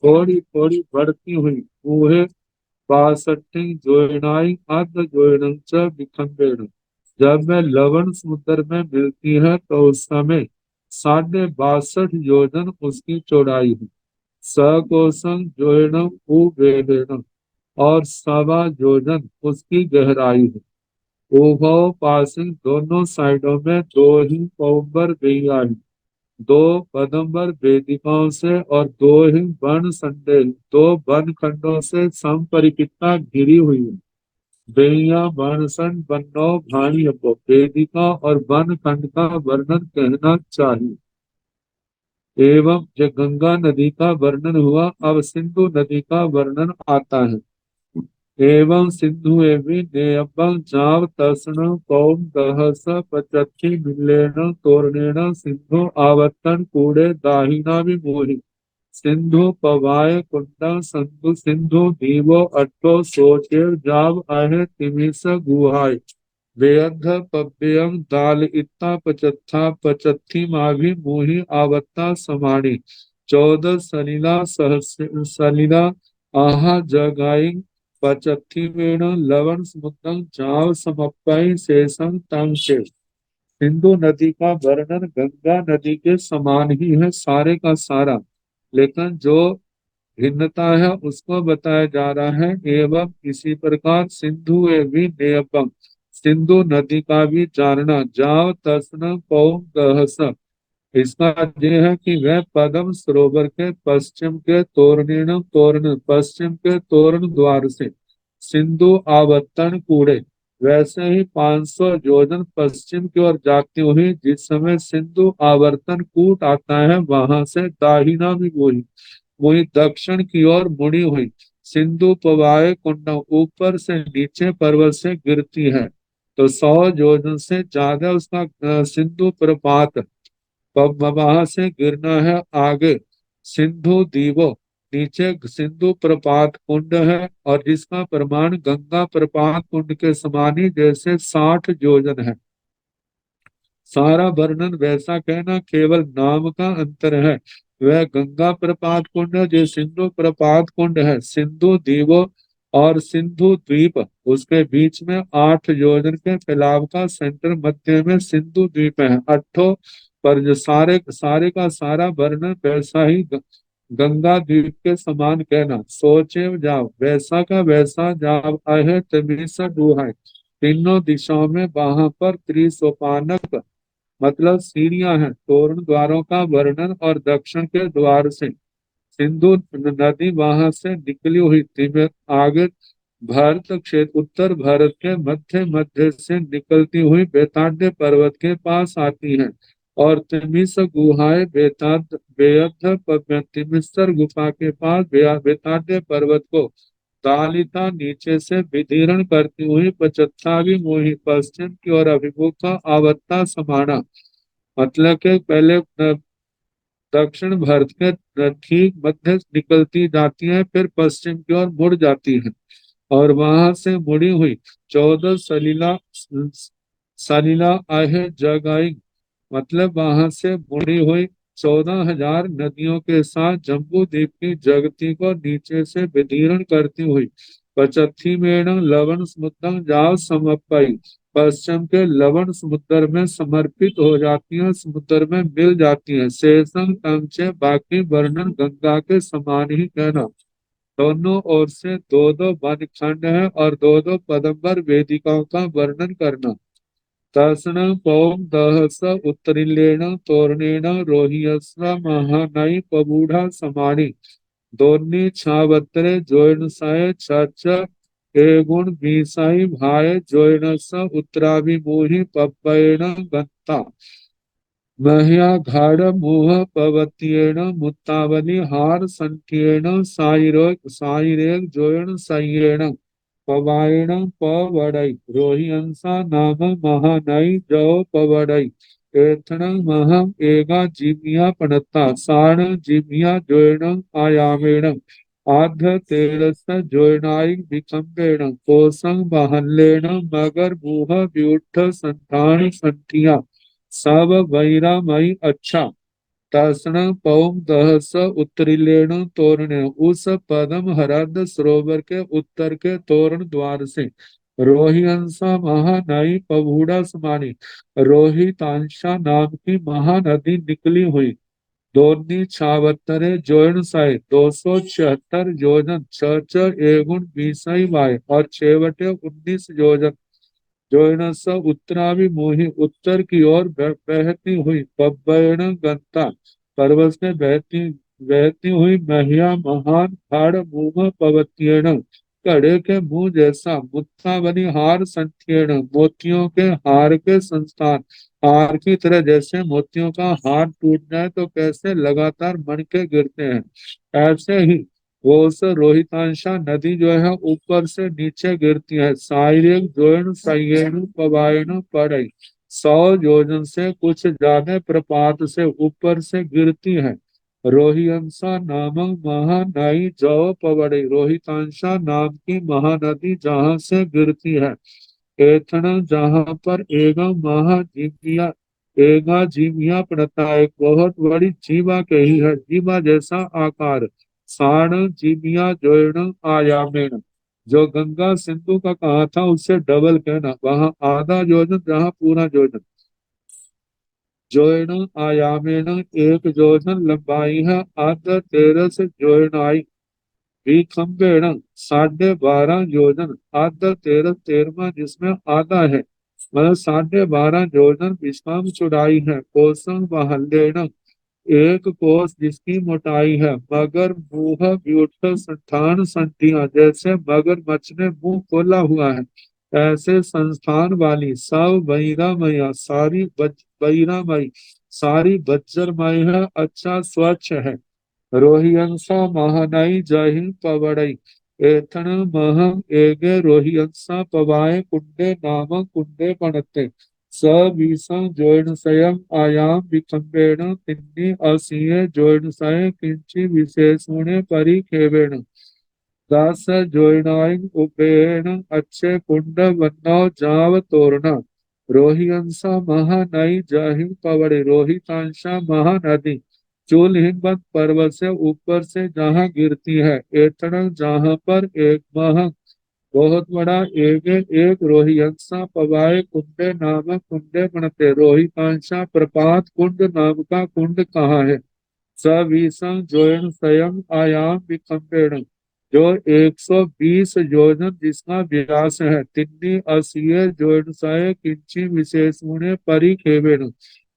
थोड़ी थोड़ी बढ़ती हुई ऊहे 62 जोड़नाई आद्य जोड़न च विखंडेन, जब वह लवण समुद्र में मिलती है तो उस समय 62.5 योजन उसकी चौड़ाई है। सकोसं जोड़नम उबेहेन, और 1.25 योजन उसकी गहराई है। उभौ पासिंग, दोनों साइडों में दो ही पौबर गैया है, दो पदम्बर वेदिकाओं से और दो ही वन संडेल, दो वन खंडों से संपरिपिता घिरी हुई है। बेया वर्णसन बन्नौ भाणी अप्पो, वेदिका और वन खंड का वर्णन कहना चाहिए। एवं जब गंगा नदी का वर्णन हुआ, अब सिंधु नदी का वर्णन आता है। एवं सिंधु एवं नेयबं जाव तर्ण कौम दहस पचक्षी मिलेन तोरणेन सिंधु आवर्तन कूड़े दाहिना विमोहि, सिंधु पवाय कुंडा संधु सिंधु दीवो अट्ठो सोचेर जाव अहे तिमिस गुहाय, बेअध पव्यम दाल इत्ता पचत्था पचत्थी माभि मोहि आवत्ता समाणी, 14 सलिला सहस्र सलिला आहा जगाई पचत्थी वेण लवण समुद्रं जाव समप्पय शेषं तम शेष। सिंधु नदी का वर्णन गंगा नदी के समान ही है सारे का सारा, लेकिन जो भिन्नता है उसको बताया जा रहा है। एवं इसी प्रकार सिंधु एवं नेयपम, सिंधु नदी का भी जानना जाव तस्न पौम गहस, इसका ये है कि वह पद्म सरोवर के पश्चिम के तोरणीण तोरण, पश्चिम के तोरण द्वार से सिंधु आवर्तन कूड़े, वैसे ही 500 योजन पश्चिम की ओर जाती हुई जिस समय सिंधु आवर्तन कूट आता है वहां से दाहिना भी वही वही दक्षिण की ओर मुड़ी हुई सिंधु पवाए कुंड ऊपर से नीचे पर्वत से गिरती है। तो 100 योजन से ज्यादा उसका सिंधु प्रपात, वहां से गिरना है आगे सिंधु दीवो, नीचे सिंधु प्रपात कुंड है, और जिसका प्रमाण गंगा प्रपात कुंड के समान ही जैसे 60 योजन है। सारा वर्णन वैसा कहना, केवल नाम का अंतर है। वह गंगा प्रपात कुंड है, जो सिंधु प्रपात कुंड है। सिंधु दीवो और सिंधु द्वीप, उसके बीच में 8 योजन के फैलाव का सेंटर, मध्य में सिंधु द्वीप है। अठो पर जो सारे सारे का सारा वर्णन वैसा ही गंगा द्वीप के समान कहना। सोचे जाओ वैसा का वैसा जाओ अहे तमीसा दुहाई। तीनों दिशाओं में वहां पर त्रिसोपानक, मतलब सीढ़ियां हैं, तोरण द्वारों का वर्णन, और दक्षिण के द्वार से सिंधु नदी वहां से निकली हुई तिमिर आगे भारत क्षेत्र, उत्तर भारत के मध्य मध्य से निकलती हुई बेताड्य पर्वत के पास आती है। और तिमिस गुहाएं बेताद बेअद्ध तिमिस्तर गुफा के पास बेताड्य पर्वत को दालिता नीचे से विदीर्ण करती हुई 75वीं मोही पश्चिम की ओर अभिमुख आवत्ता समाना। मतलब के पहले दक्षिण भारत के ठीक मध्य निकलती जाती है, फिर पश्चिम की ओर मुड़ जाती है, और वहां से मुड़ी हुई 14 सलीला आहे जगाई, मतलब वहां से मुड़ी हुई 14,000 नदियों के साथ जम्बू द्वीप की जगती को नीचे से विदीर्ण करती हुई 85 लवण समुद्र जाओ समपाई, पश्चिम के लवण समुद्र में समर्पित हो जाती है, समुद्र में मिल जाती है। शेषम तमचे बाकी वर्णन गंगा के समान ही कहना। दोनों ओर से दो दो वन खंड है, और दो दो पदम्बर वेदिकाओं का वर्णन करना। दर्शन पौम दहस उत्तरिलेण तोरणेन रोहियस्व महानई पबूढ़ा समाणि। दोन्नी छावत्रे जोयनसाय छच एगुण बीसाई भाय जोयनस उत्तराभिमुहि पप्पयेण गंता। मह्या घाड़ मुह पवत्येण मुत्तावली हार संख्येण साइरेग जोयन सय्येण पवायण पवड़ई रोहियंसा नाम महानई जो पवड़ई। एथण महम एगा जीमिया पणता साण जीमिया जोयण आयामेण आध तेरस जोयनाई विकम्बेण कोसं बहल्लेण मगर मुह व्यूठ संतान संठिया सब वैरामयी अच्छा। तर्षण पौम दहस उत्तरिलेण तोरण, उस पदम हरद सरोवर के उत्तर के तोरण द्वार से रोहिंसा महानई पबूढ़ा समानी, रोहितांशा नाम की महानदी निकली हुई। दोन्ही छावत्तरे जोयन साय 276 योजन, छह एगुण बीसाई वाय, और छेवटे 19 योजन। जोयनस उत्तराभिमुखी उत्तर की ओर बहती हुई पब्बैण गंता, पर्वत से बहती बहती हुई महिया महान खाड़ मुंह पवत्येण, कड़े के मुंह जैसा मुत्ता बनी हार संत्येण, मोतियों के हार के संस्थान। हार की तरह जैसे मोतियों का हार टूट जाए तो कैसे लगातार मणके गिरते हैं, ऐसे ही वो उस रोहितांशा नदी जो है ऊपर से नीचे गिरती है। साइरेक जोयन सयेणु पवायणु पड़ई, 100 योजन से कुछ ज्यादा प्रपात से ऊपर से गिरती है। रोहिंसा नामक महानई जो पवड़ई, रोहितांशा नाम की महानदी जहां से गिरती है। एथन जहां पर एगम महाजीविया एगा जीविया पड़ता है, एक बहुत बड़ी जीवा कही है, जीवा जैसा आकार। साण जीविया जोयण आयामेण, जो गंगा सिंधु का कहा था उससे डबल कहना, वहां आधा योजन जहां पूरा योजन। जोयण आयामेण, एक योजन लंबाई है, आधा तेरस जोयनाई भी खम्बेण, 12.5 योजन, आधा तेरह तेरहवा जिसमें आधा है, मतलब 12.5 योजन विश्राम चौड़ाई है। कोसम बहल्लेण, एक कोस जिसकी मोटाई है। मगर मुंह व्यूठ संठान संठिया, जैसे मगरमच्छ ने मुंह खोला हुआ है ऐसे संस्थान वाली। सब बहिरामय सारी बहिरामयी सारी बज्जरमय है, अच्छा स्वच्छ है। रोहियंसा महानई जहिन पवड़ई, एथण महं एगे रोहियंसा पवाए कुंडे नाम कुंडे पणते स विषं जोइनसयं आयाम विखंबेण तिन्नी असीय जोइनसय किंचि विशेषुणे परिखेवेण दास जोइनाइन उपेन अच्छे कुंड वन्नो जाव तोरना रोहियंसा महा नई जाहिम पवड़े रोहितांशा महा नदी चूल हिमवत पर्वत से ऊपर से जहाँ गिरती है एतण जहाँ पर एक मह बहुत बड़ा एक एक रोहियंसा पवाए कुंडे नामक कुंडे बनते रोहितांशा प्रपात कुंड नाम का कुंड कहाँ है सविसं जोयन स्वयं आयाम विकम्पेण जो 120 योजन जिसका व्यास है तिन्नी असीय जोयन सय किंची विशेषुणे परिखेवेण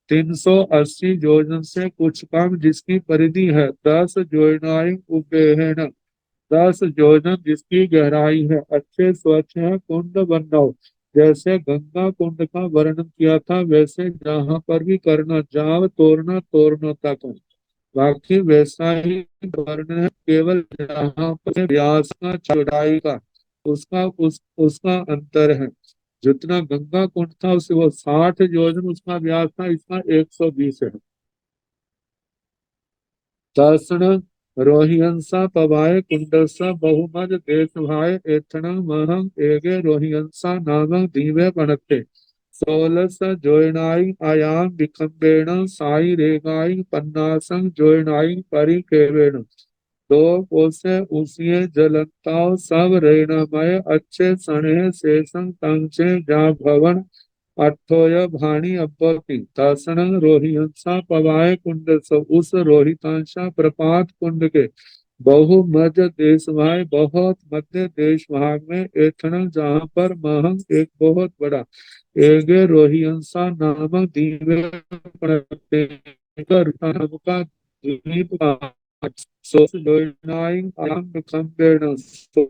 380 योजन से कुछ कम जिसकी परिधि है 10 योजनाएं उपेहण 10 योजन जिसकी गहराई है अच्छे स्वच्छ है कुंड बनव जैसे गंगा कुंड का वर्णन किया था वैसे जहाँ पर भी करना जाव तोड़ना तोड़ना तक बाकी वैसा ही वर्णन है केवल जहाँ पर व्यास का चौड़ाई का उसका अंतर है जितना गंगा कुंड था उसे वो 60 योजन उसका व्यास था इसका 120 है दर्शन रोहियंसा पवाए कुंडसा बहुमज देश भाई एथण महं एगे रोहियंसा नामक दीवे बनते 16 जोयनाई आयाम विखंबेण साई रेगाई पन्नासं जोयनाई परिकेवेण दो कोसे उसिये जलताओ सब रेणमय अच्छे सणे शेषं तंचे जा भवन अठोय भाणी अब्बती तासण रोहिंसा पवाए कुंड सो उस रोहितांशा प्रपात कुंड के बहु मध्य देश भाई बहुत मध्य देश भाग में एथन जहाँ पर महंग एक बहुत बड़ा एगे रोहिंसा नामक दीवे पड़ते का द्वीप का सो लोइनाइंग आम कंपेर्ण सो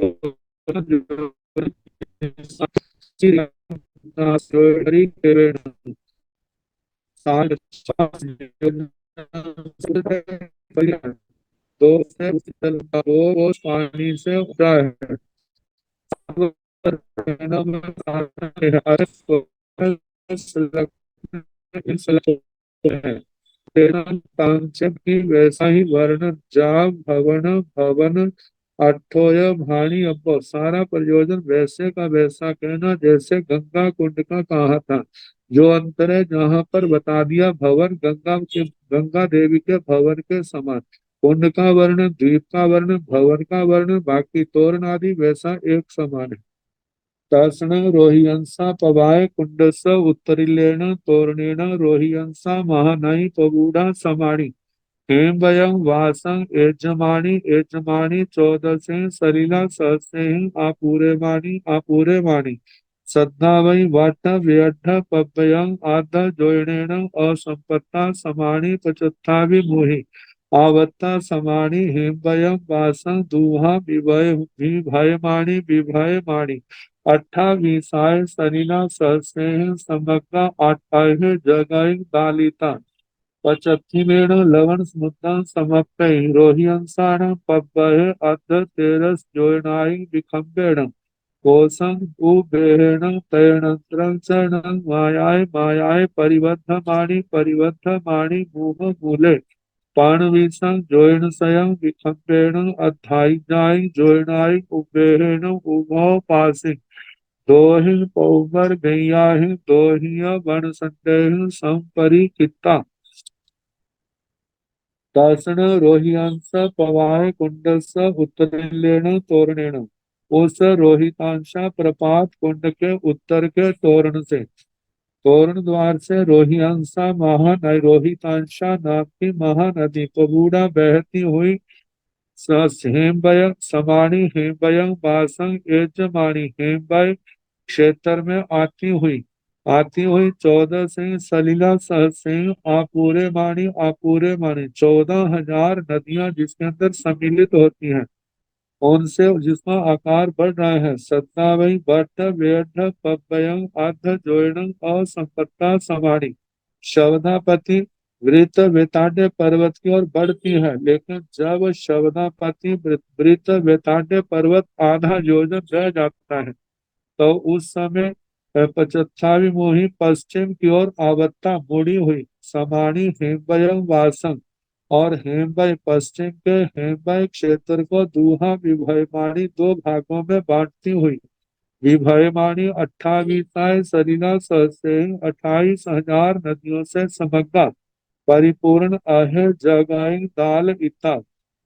दो पानी से उतरा है की वैसा ही वर्ण जाग भवन भवन अठोय भाणी अब्बो सारा प्रयोजन वैसे का वैसा कहना जैसे गंगा कुंड का कहा था जो अंतर है जहाँ पर बता दिया भवन गंगा देवी के भवन के समान कुंड का वर्णन द्वीप का वर्णन भवन का वर्णन बाकी तोरण आदि वैसा एक समान है तर्षण रोहियंसा पवाय कुंडस उत्तरिलेण तोरणेन रोहियंसा महानई पबूढ़ा समाणि हेमवयं वासं एजमानि एजमानि चौदसे सलिला सहस्रे आपूरे माणि सद्धा वै वाट व्यर्थ पव्ययं आद्ध जोयणेन असंपत्ता समाणि पचत्था विमोहि आवत्ता समाणि हेमवयं वासं दुहा विभयमाणि अट्ठावीसाय सलिला सहस्रेण समग्र आठाह जगह दालिता पचत्थिमेण लवण स्मुद्ध समप्तै रोहियंसाण पब्बहे अद्ध तेरस जोयनाई विखम्बेण कोसं उबेहेण तैणत्रं चरणं मायाय परिबद्धमाणि मुह मूले पाणवीसं जोयनसयं विखम्बेण अद्धाई जोयनाई उबेहेण उभौ पासि दोहिं पौवर गैयाहिं दोहिय बन संदेह संपरी कित्ता दासन रोहियांस पवाय कुंडस उत्तरेण तोरणेण उस रोहितांशा प्रपात कुंड के उत्तर के तोरण से तोरण द्वार से रोहियांसा महानदी रोहितांशा नाम की महानदी पबूड़ा बहती हुई हेमवय समाणी हेमवयं वासं यजमानी हेमवय क्षेत्र में आती हुई 14 से सलिला सहस्र आपूरे मानी 14,000 नदियां जिसके अंदर सम्मिलित होती हैं उनसे जिसका आकार बढ़ रहा है सत्तावई भट्ट व्यर्थ पव्ययं अर्ध जोड़न और संपत्ता समानी शवधापति वृत्त वेताड्य पर्वत की ओर बढ़ती है, लेकिन जब शवनापति वृत्त वेताड्य पर्वत आधा योजन रह जाता है, तो उस समय 75वीं मोही पश्चिम की ओर आवत्ता मुड़ी हुई समाणी हेम्बयम वासम और हेम्बय पश्चिम के हेम्बय क्षेत्र को दूहा विभयमाणी दो भागों में बांटती हुई विभयमाणी 28 सरिला सहस्त्र 28,000 नदियों से समग्र परिपूर्ण आहे जगाई दाल इता,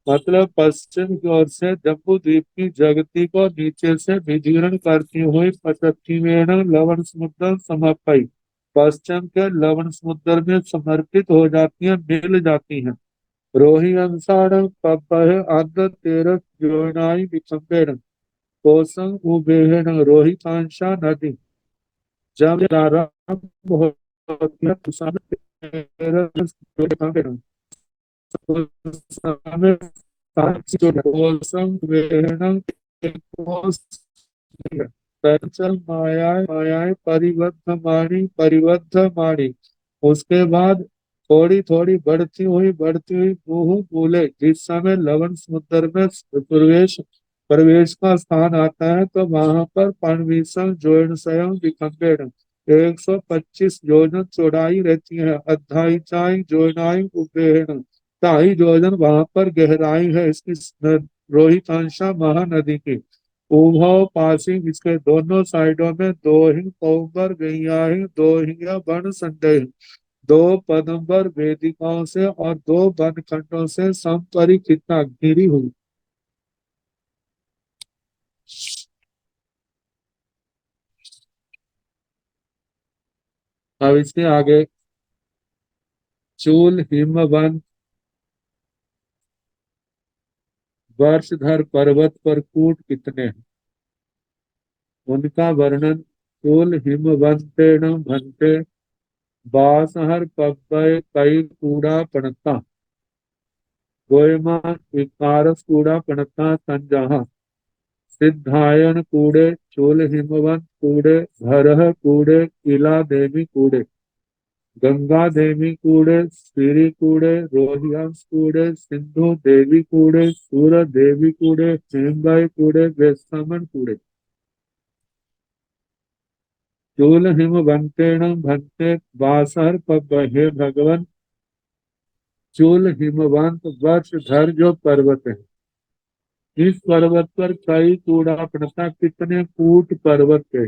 मतलब पश्चिम की ओर से जम्बू द्वीप की जगती को नीचे से विदीर्ण करती हुई पश्चिमेण लवण समुद्र समर्पई, पश्चिम के लवण समुद्र में समर्पित हो जाती है, मिल जाती हैं। रोही अंसारण पपह आद्र तेरस जोनाई विचंबेण कोसं उबेहन रोहितांशा नदी जब प्रारंभ होती है तो सामने तेरस जोनाई उस समय साक्षी जो कोसं वेहनम कोस पंचल मायाय मायाय परिबद्ध माणी, उसके बाद थोड़ी थोड़ी बढ़ती हुई मुहु बोले, जिस समय लवण समुद्र में प्रवेश प्रवेश का स्थान आता है तो वहां पर पणवीसम जोड़ स्वयं विखंडेन 125 योजन चौड़ाई रहती है, अध्याई चाई जोनाई उपेहन 2.5 योजन वहां पर गहराई है इसकी रोहितांशा महानदी की। उभौ पासी, इसके दोनों साइडों में दो ही पौबर गैया ही दो ही वन संडे, दो पदम्बर वेदिकाओं से और दो वन खंडों से संपरिखिता घिरी हुई। अब इसके आगे चूल हिमवंत वर्षधर पर्वत पर कूट कितने हैं, उनका वर्णन। चूल हिमवंतेन भन्ते बासहर पब्बय कई कूड़ा पणता गोयमा इकारस कूड़ा पणता संजहा सिद्धायन कूड़े चूल हिमवंत कूड़े भरह कूड़े इला देवी कूड़े गंगा देवी कूड़े श्री कूड़े रोहियांस कूड़े सिंधु देवी कूड़े सूर देवी कूड़े हेमबाई कूड़े वेस्तामन कूड़े। चूल हिमवंतेन भन्ते बासहर पब्ब, हे भगवान चूल हिमवंत वर्षधर जो पर्वत है, इस पर्वत पर कई कूड़ा पड़ता, कितने कूट पर्वत के।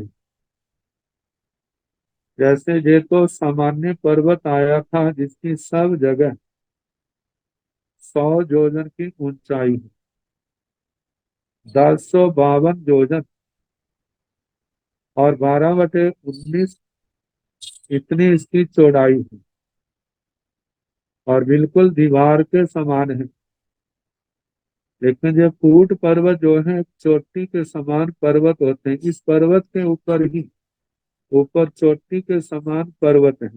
जैसे ये तो सामान्य पर्वत आया था जिसकी सब जगह 100 योजन की ऊंचाई है, 1052 योजन और 12/19 इतनी इसकी चौड़ाई है और बिल्कुल दीवार के समान है। लेकिन ये कूट पर्वत जो है चोटी के समान पर्वत होते हैं, इस पर्वत के ऊपर ही ऊपर चोटी के समान पर्वत है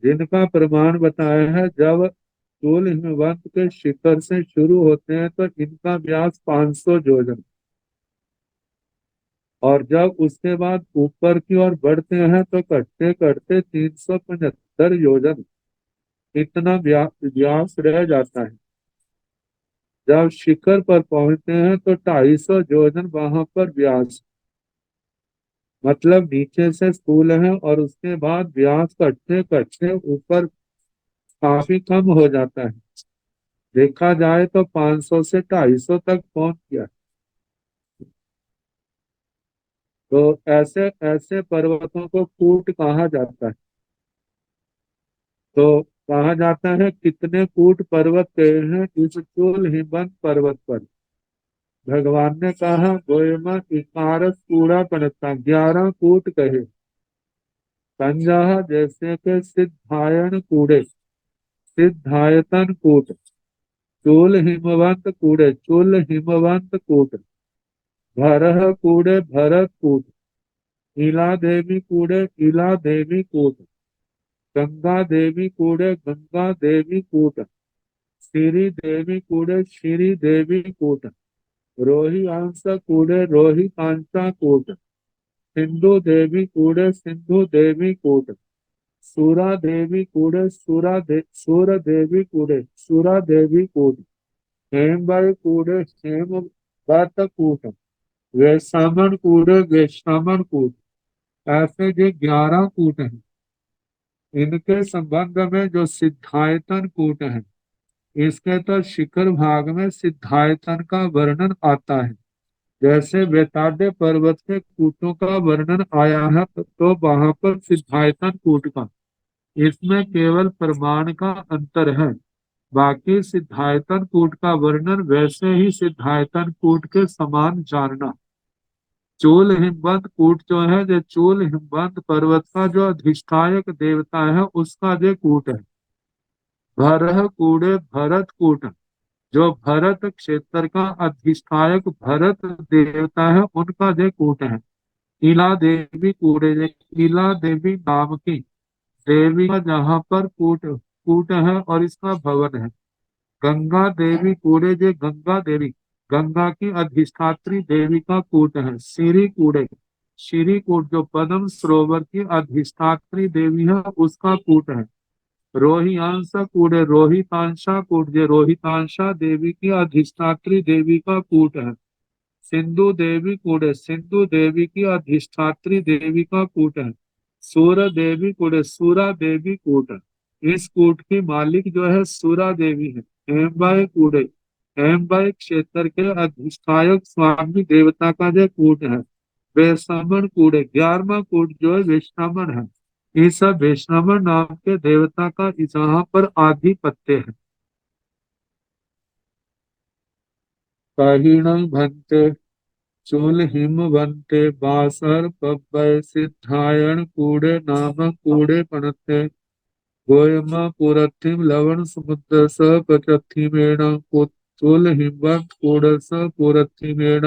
जिनका प्रमाण बताया है। जब स्थूल हिमवंत के शिखर से शुरू होते हैं तो इनका व्यास 500 योजन और जब उसके बाद ऊपर की ओर बढ़ते हैं तो कटते कटते 375 योजन इतना व्यास रह जाता है। जब शिखर पर पहुंचते हैं तो 250 योजन वहां पर व्यास, मतलब नीचे से स्थूल है और उसके बाद व्यास कटते कटते ऊपर काफी कम हो जाता है। देखा जाए तो 500 से 250 तक पहुंच गया। तो ऐसे ऐसे पर्वतों को कूट कहा जाता है। तो कहा जाता है कितने कूट पर्वत गए हैं इस चूल हिमवंत पर्वत पर। भगवान ने कहा गोयमा 11 कूड़ा पड़ता, 11 कूट कहे। संजह जैसे के सिद्धायन कूड़े, सिद्धायतन कूट, चूल हिमवंत कूड़े, चूल हिमवंत कूट, भरह कूड़े, भरत कूट, इला देवी कूड़े, इला देवी कूट, गंगा देवी कूड़े, गंगा देवी कूट, श्री देवी कूड़े, श्री देवी कूट, रोही अंश कूड़े, रोही कांसा कूट, सिंधु देवी कूड़े, सिंधु देवी कूट, सूरा देवी कूड़े सूर देवी कूड़े सूरा देवी कूट, हेम बाई कूड़े हेम बात कूट, वैश्रमण कूड़े वैश्रमण कूट। ऐसे जो 11 कूट हैं, इनके संबंध में जो सिद्धायतन कूट है, इसके तो शिखर भाग में सिद्धायतन का वर्णन आता है। जैसे वेताद्य पर्वत के कूटों का वर्णन आया है, तो वहां पर सिद्धायतन कूट का, इसमें केवल प्रमाण का अंतर है। बाकी सिद्धायतन कूट का वर्णन वैसे ही सिद्धायतन कूट के समान जानना। चूल हिमवंत कूट जो है, जो चूल हिमवंत पर्वत का जो अधिष्ठायक देवता है, उसका जो कूट है। भरह कूड़े भरत कूट, जो भरत क्षेत्र का अधिष्ठायक भरत देवता है, उनका जो कूट है। इला देवी कूड़े, इला देवी नाम की देवी का जहाँ पर कूट कूट है और इसका भवन है। गंगा देवी कूड़े, जो गंगा देवी गंगा की अधिष्ठात्री देवी का कूट है। श्री कूड़े, श्री कूट जो पद्म सरोवर की अधिष्ठात्री देवी है, उसका कूट है। रोहियांश कूड़े, रोहितांशा कूट, जो रोहितांशा देवी की अधिष्ठात्री देवी का कूट है। सिंधु देवी कूड़े, सिंधु देवी की अधिष्ठात्री देवी का कूट है। सूर देवी कूड़े, सूरा देवी कूट, इस कूट की मालिक जो है सूरा देवी है। हेमबाई कूड़े, हेमबाई क्षेत्र के अधिष्ठायक स्वामी देवता का जो कूट है। वैश्रमण कूड़े, 11वां कूट जो है वैश्रमण है। इस वैश्रमण नाम के देवता का यहाँ पर आधिपत्य है। कहिण भंते चूल हिमवंते बासर पब्बय सिद्धायन कूड़े नाम कूड़े पणते, गोयमा पुरथिम लवण समुद्र स पचथिमेण, चूल हिमवंत कूड़स पुरथिमेण,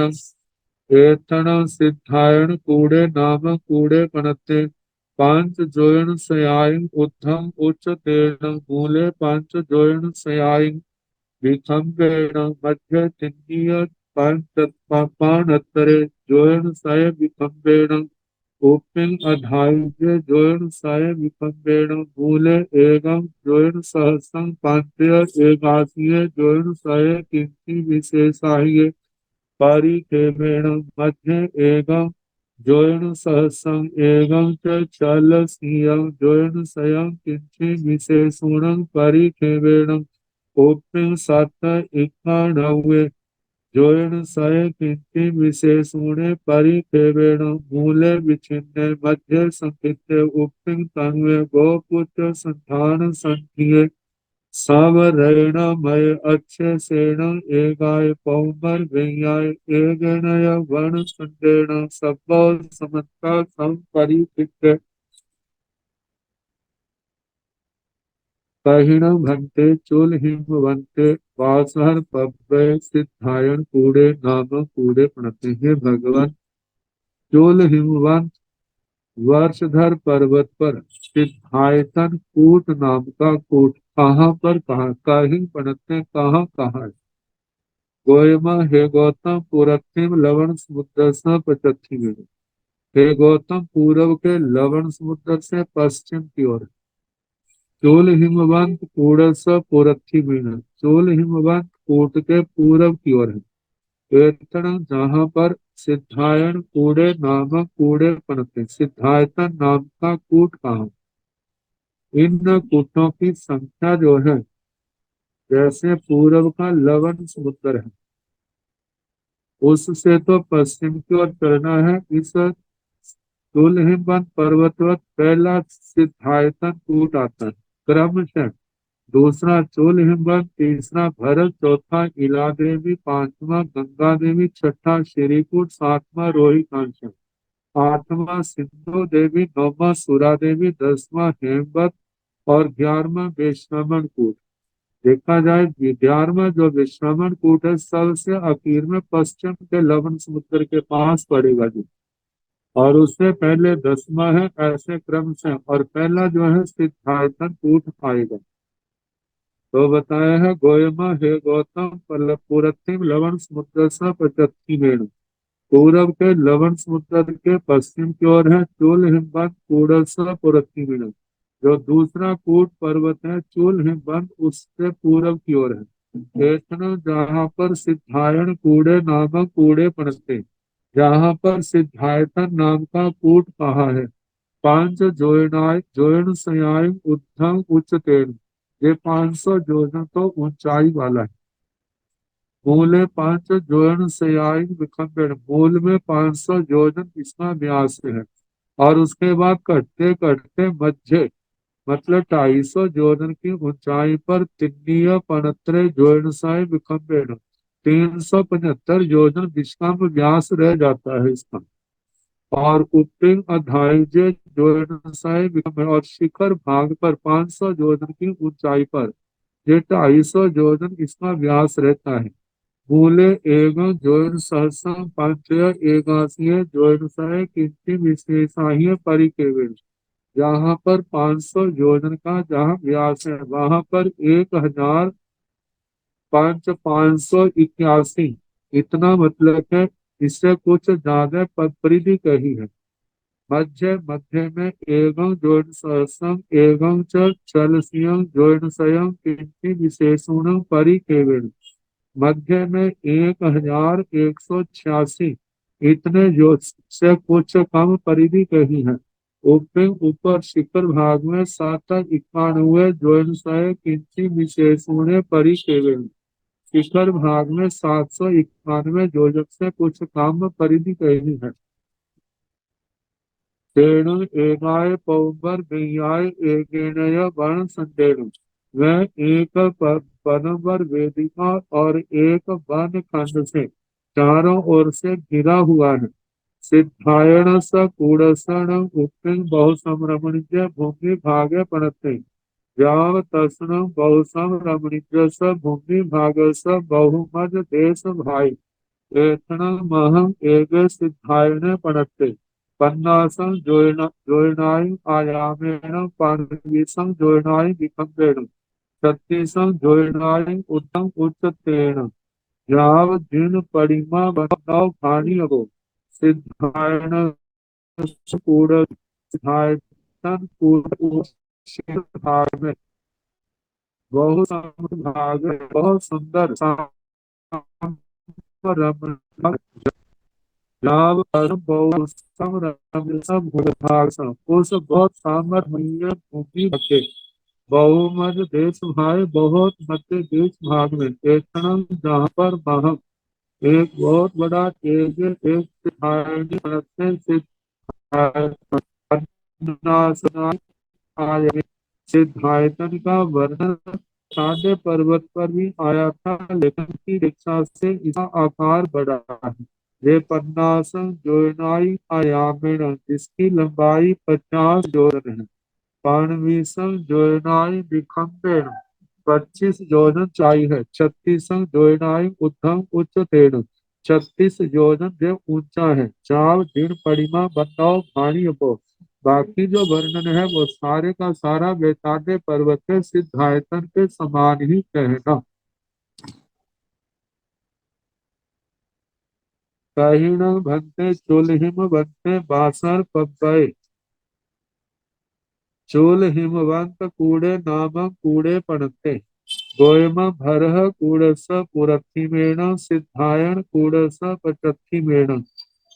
एतण सिद्धायन कूड़े नाम कूड़े पणते, पांच जोयन सयाइन उद्धम उच्च तेण मूले पांच जोयन सयाइन, विखम्बेन मध्य तिन्नीय पाणत्तरे जोयन सय विखम्बेन, उप्पिंग अधायुज्य जोयन सय विखम्बेन, मूले एगं जोयन सहस्रं पांचय एकासीय जोयन सय किंची विशेषाह्ये, परिखेमेण मध्य एगं जोयन सहस्रं एगं च चलसीयं जोयन सयं किंची विशेषूणं परिखेमेण, ओपिंग सत इक्कानवे जोयन सय किंची विशेषूणे परिखेवेण, मूले विच्छिन्ने मध्य संकित्य उपिंग तन्वे गोपुत्र संधान संधिये, सावरेण मय अच्छेसेण एगाय पौमर वेयाय एगेनय वर्ण संडेण सब्बौ समन्ता संपरिचित्य, कहिण भंते चूल हिमवंते वासहर पब्बय सिद्धायन कूड़े नाम कूड़े प्रणते। हे भगवान, चूल हिमवंत वर्षधर पर्वत पर सिद्धायतन कूट नाम का कूट कहाँ पर कहाँ कहीं पणते कहाँ कहाँ है। गोयमा हे गौतम पुरथिम लवण समुद्र से पचथी में, हे गौतम पूर्व के लवण समुद्र से पश्चिम की ओर। चोल हिमवंत कूड़स पुरथी मीन, चोल हिमवंत कोट के पूरब की ओर है। एतण जहाँ पर सिद्धायन कूड़े नामक कूड़े पड़ते, सिद्धायतन नाम का कूट कहाँ। इन कूटों की संख्या जो है, जैसे पूरब का लवण समुद्र है, उससे तो पश्चिम की ओर चलना है। इस चोल हिमवंत पर्वत पर पहला सिद्धायतन कूट आता है क्रम से, दूसरा चोल हिमवंत, तीसरा भरत, चौथा इला देवी, पांचवा गंगा देवी, छठा श्रीकूट, सातवां रोहितांश, आठवां सिंधु देवी, नौवां सुरा देवी, 10वां हेमवत और 11वां वैश्रमण कूट। देखा जाए 11वां जो वैश्रमण कूट है, सबसे आखिर में पश्चिम के लवण समुद्र के पास पड़ेगा जी, और उससे पहले 10वां है, ऐसे क्रम से, और पहला जो है सिद्धायतन कूट आएगा। तो बताया है गोयमा हे गौतम पुरथिम लवण समुद्र स पचथी मेण, पूरब के लवण समुद्र के पश्चिम की ओर है चोल हिमवंत कूड़स पुरथी मेण। जो दूसरा कूट पर्वत है चूल हिमवंत उससे पूर्व की ओर है। ऐसा जहाँ पर सिद्धायन कूड़े नामक कूड़े पड़ते, जहाँ पर सिद्धायतन नाम का कूट कहा है। पांच जोयनाय जोयन सयाय उद्धम उच्चतेन, ये 500 तो ऊंचाई वाला है। मूले पांच जोयन सयाय विखंडन, मूल में 500 योजन इसका व्यास है। और उसके बाद कटते कटते मध्य मतलब 250 जोजन की ऊंचाई पर तिन्नीय पणत्रे जोड़साई विखंबेन, 375 योजन विश्राम व्यास रह जाता है इसका। और उत्तीर्ण अधाइजे जोड़साई विखंबेन, और शिखर भाग पर 500 जोजन की ऊंचाई पर ये 250 योजन इसका व्यास रहता है। मूले एवं जोड़ सहसा पांचय एकाशीय जोड़साय किंची विशेषाही परिकेवल, जहाँ पर 500 योजन का जहाँ व्यास है वहां पर 1581, इतना मतलब है। इससे कुछ ज्यादा परिधि कही है। मध्य मध्य में एवं जोड़ सहसम एवं चलसियम जोड़ स्वयं किंची विशेषण परिकेवल, मध्य में 1186, इतने जो से कुछ कम परिधि कही है। ऊपर शिखर भाग में 791 ज्वलंत किंची विशेषण परिकेवल, शिखर भाग में 791 योजक से कुछ कम परिधि कही है। तेणु एकाय पौबर बेयाय एकेनय वर्ण संडेणु, वह एक पदंबर वेदिका और एक वन खंड से चारों ओर से घिरा हुआ है। सिद्धायण स कूड़सण उक्तिं बहुसमरमणिज्य भूमि भागे पड़ते, याव तस्ण बहुसमरमणिज्य स भूमि भाग स बहुमज देश भाई, एथण महं एक सिद्धायण पड़ते, पन्नासं जोयनाय आयामेण पाण्डवीसं जोयनाय विखंडेन, छत्तीसं जोयनाय उत्तम उच्चतेन, याव जिन परिमा बनाव खानी अगो, सिद्धायन कूड़ सिद्धायतन कूड़ भाग में बहुत भाग बहुत सुंदर रमणीय लाभ बहुत भूभाग उस बहुत सामर्थ्य भूमि बचे, बहुमत देश भाई बहुत मध्य देश भाग में एक जहाँ पर वह एक बहुत बड़ा तेज एक सिद्धायतन का वर्णन साधे पर्वत पर भी आया था, लेकिन की दीक्षा से इसका आकार बढ़ा है। ये पन्नासं जोरनाई आयामेन, जिसकी लंबाई 50 जोरन है। पाणवीसं जोरनाई विखंडेन, 25 योजन चाई है। 36 योजनाई उद्धम उच्च तेन, 36 योजन जो ऊंचा है। चाव दिन परिमा बताओ भाणी अपो, बाकी जो वर्णन है वो सारे का सारा वेताद्य पर्वत के सिद्धायतन के समान ही कहना। कहीण भंते चुलहिम भंते बासर पब्बय, चूल हिमवंत कूड़े नाम कूड़े पड़ते, गोयम भरह कूड़स पुरथिमेण सिद्धायन कूड़स पचथिमेण,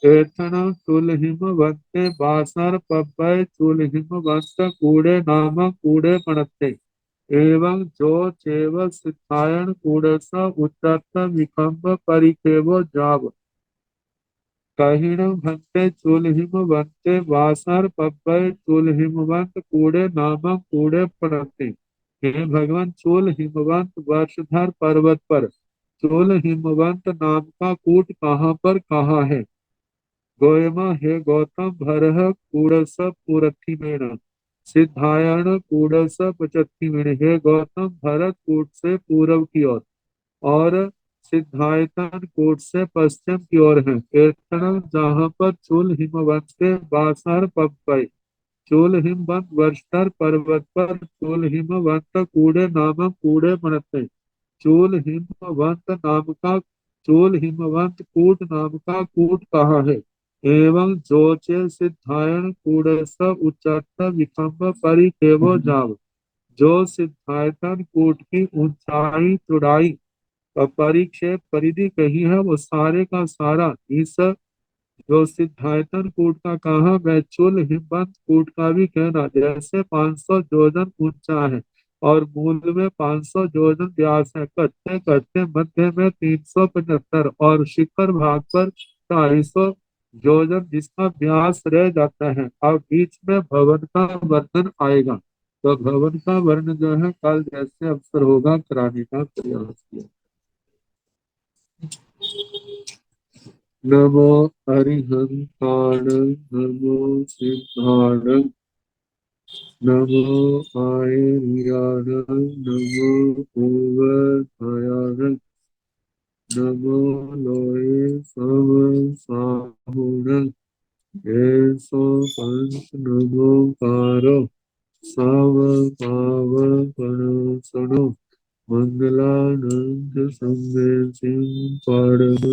एथन चुलहिम वंते बासर पब्बय चुलहिम वंत कूड़े नाम कूड़े पड़ते, एवं जो चेव सिद्धायन कूड़स उच्चत विखंब परिखेवो जाव, कहिण भंते चूलहिम वंते वासर पब्बय चूल हिमवंत कूड़े नामक कूड़े पड़ते। हे भगवान, चूल हिमवंत वर्षधर पर्वत पर चूल हिमवंत नाम का कूट कहाँ पर कहाँ है। गोयमा हे गौतम भरह कूड़स पुरथिमेण, सिद्धायन कूड़स पचथिमेण, हे गौतम भरत कूट से पूर्व की ओर और सिद्धायतन कोट से पश्चिम की ओर है। एथन जहाँ पर चूल हिमवंत के बासर पबई, चूल हिमवंत वर्षधर पर्वत पर चूल हिमवंत कूड़े नामक कूड़े बनते, चूल हिमवंत नाम का चूल हिमवंत कूट नाम का कूट कहाँ है। एवं जोचे सिद्धायन कूड़स उच्चत विकम्प परिकेवो जाव। जो सिद्धायतन कूट की ऊंचाई चौड़ाई और परिक्षेप परिधि कही है वो सारे का सारा इस जो सिद्धायतन कूट का कहा बैचुल हिमवंत कूट का भी कहना जैसे 500 जोजन ऊंचा है और मूल में 500 जोजन व्यास है, कटते कटते मध्य में 375 और शिखर भाग पर 250 जोजन जिसका व्यास रह जाता है। अब बीच में भवन का वर्णन आएगा, तो भवन का वर्ण जो है कल जैसे अवसर होगा कराने का प्रयास किया। नमो हरिहंताण नमो सिद्धाण नमो आयर्याण नमो ओवधायाण नमो लोये सव साहुण ऐसो पंच नमो कारो सव पाव सुनो मंगलानंद संदेशिं परम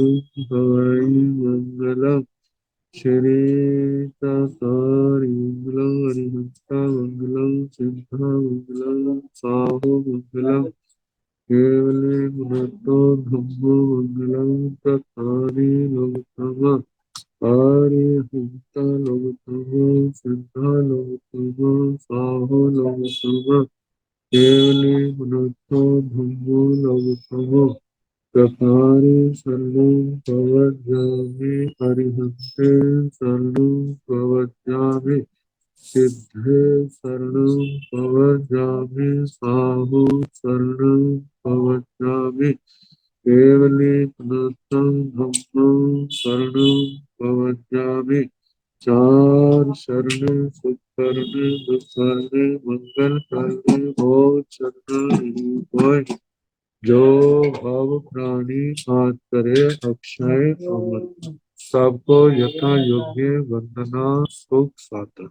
हवै मंगलम् श्री मंगलम हरिहंसा मंगलम सिद्धा मंगलम साहु मंगलम केवले गुणतो धम्मो मंगलम तथारि लोकतम हरिहंसा लोकतम सिद्धा लोकतम साहु लोकतम केवले गुणतो धम्मो लोकतम चत्वारि शरणं प्रवज्जामि हरिहंते शरणं प्रवज्जामि सिद्धे शरणं प्रवज्जामि साहु शरणं प्रवज्जामि केवले पुनतं धम्मं शरणं प्रवज्जामि चार शरण सुख करने दुख करने मंगल करने मोक्ष करने जो भव प्राणी आत करे अक्षय अमर। सबको यथा योग्य वंदना सुख साधन।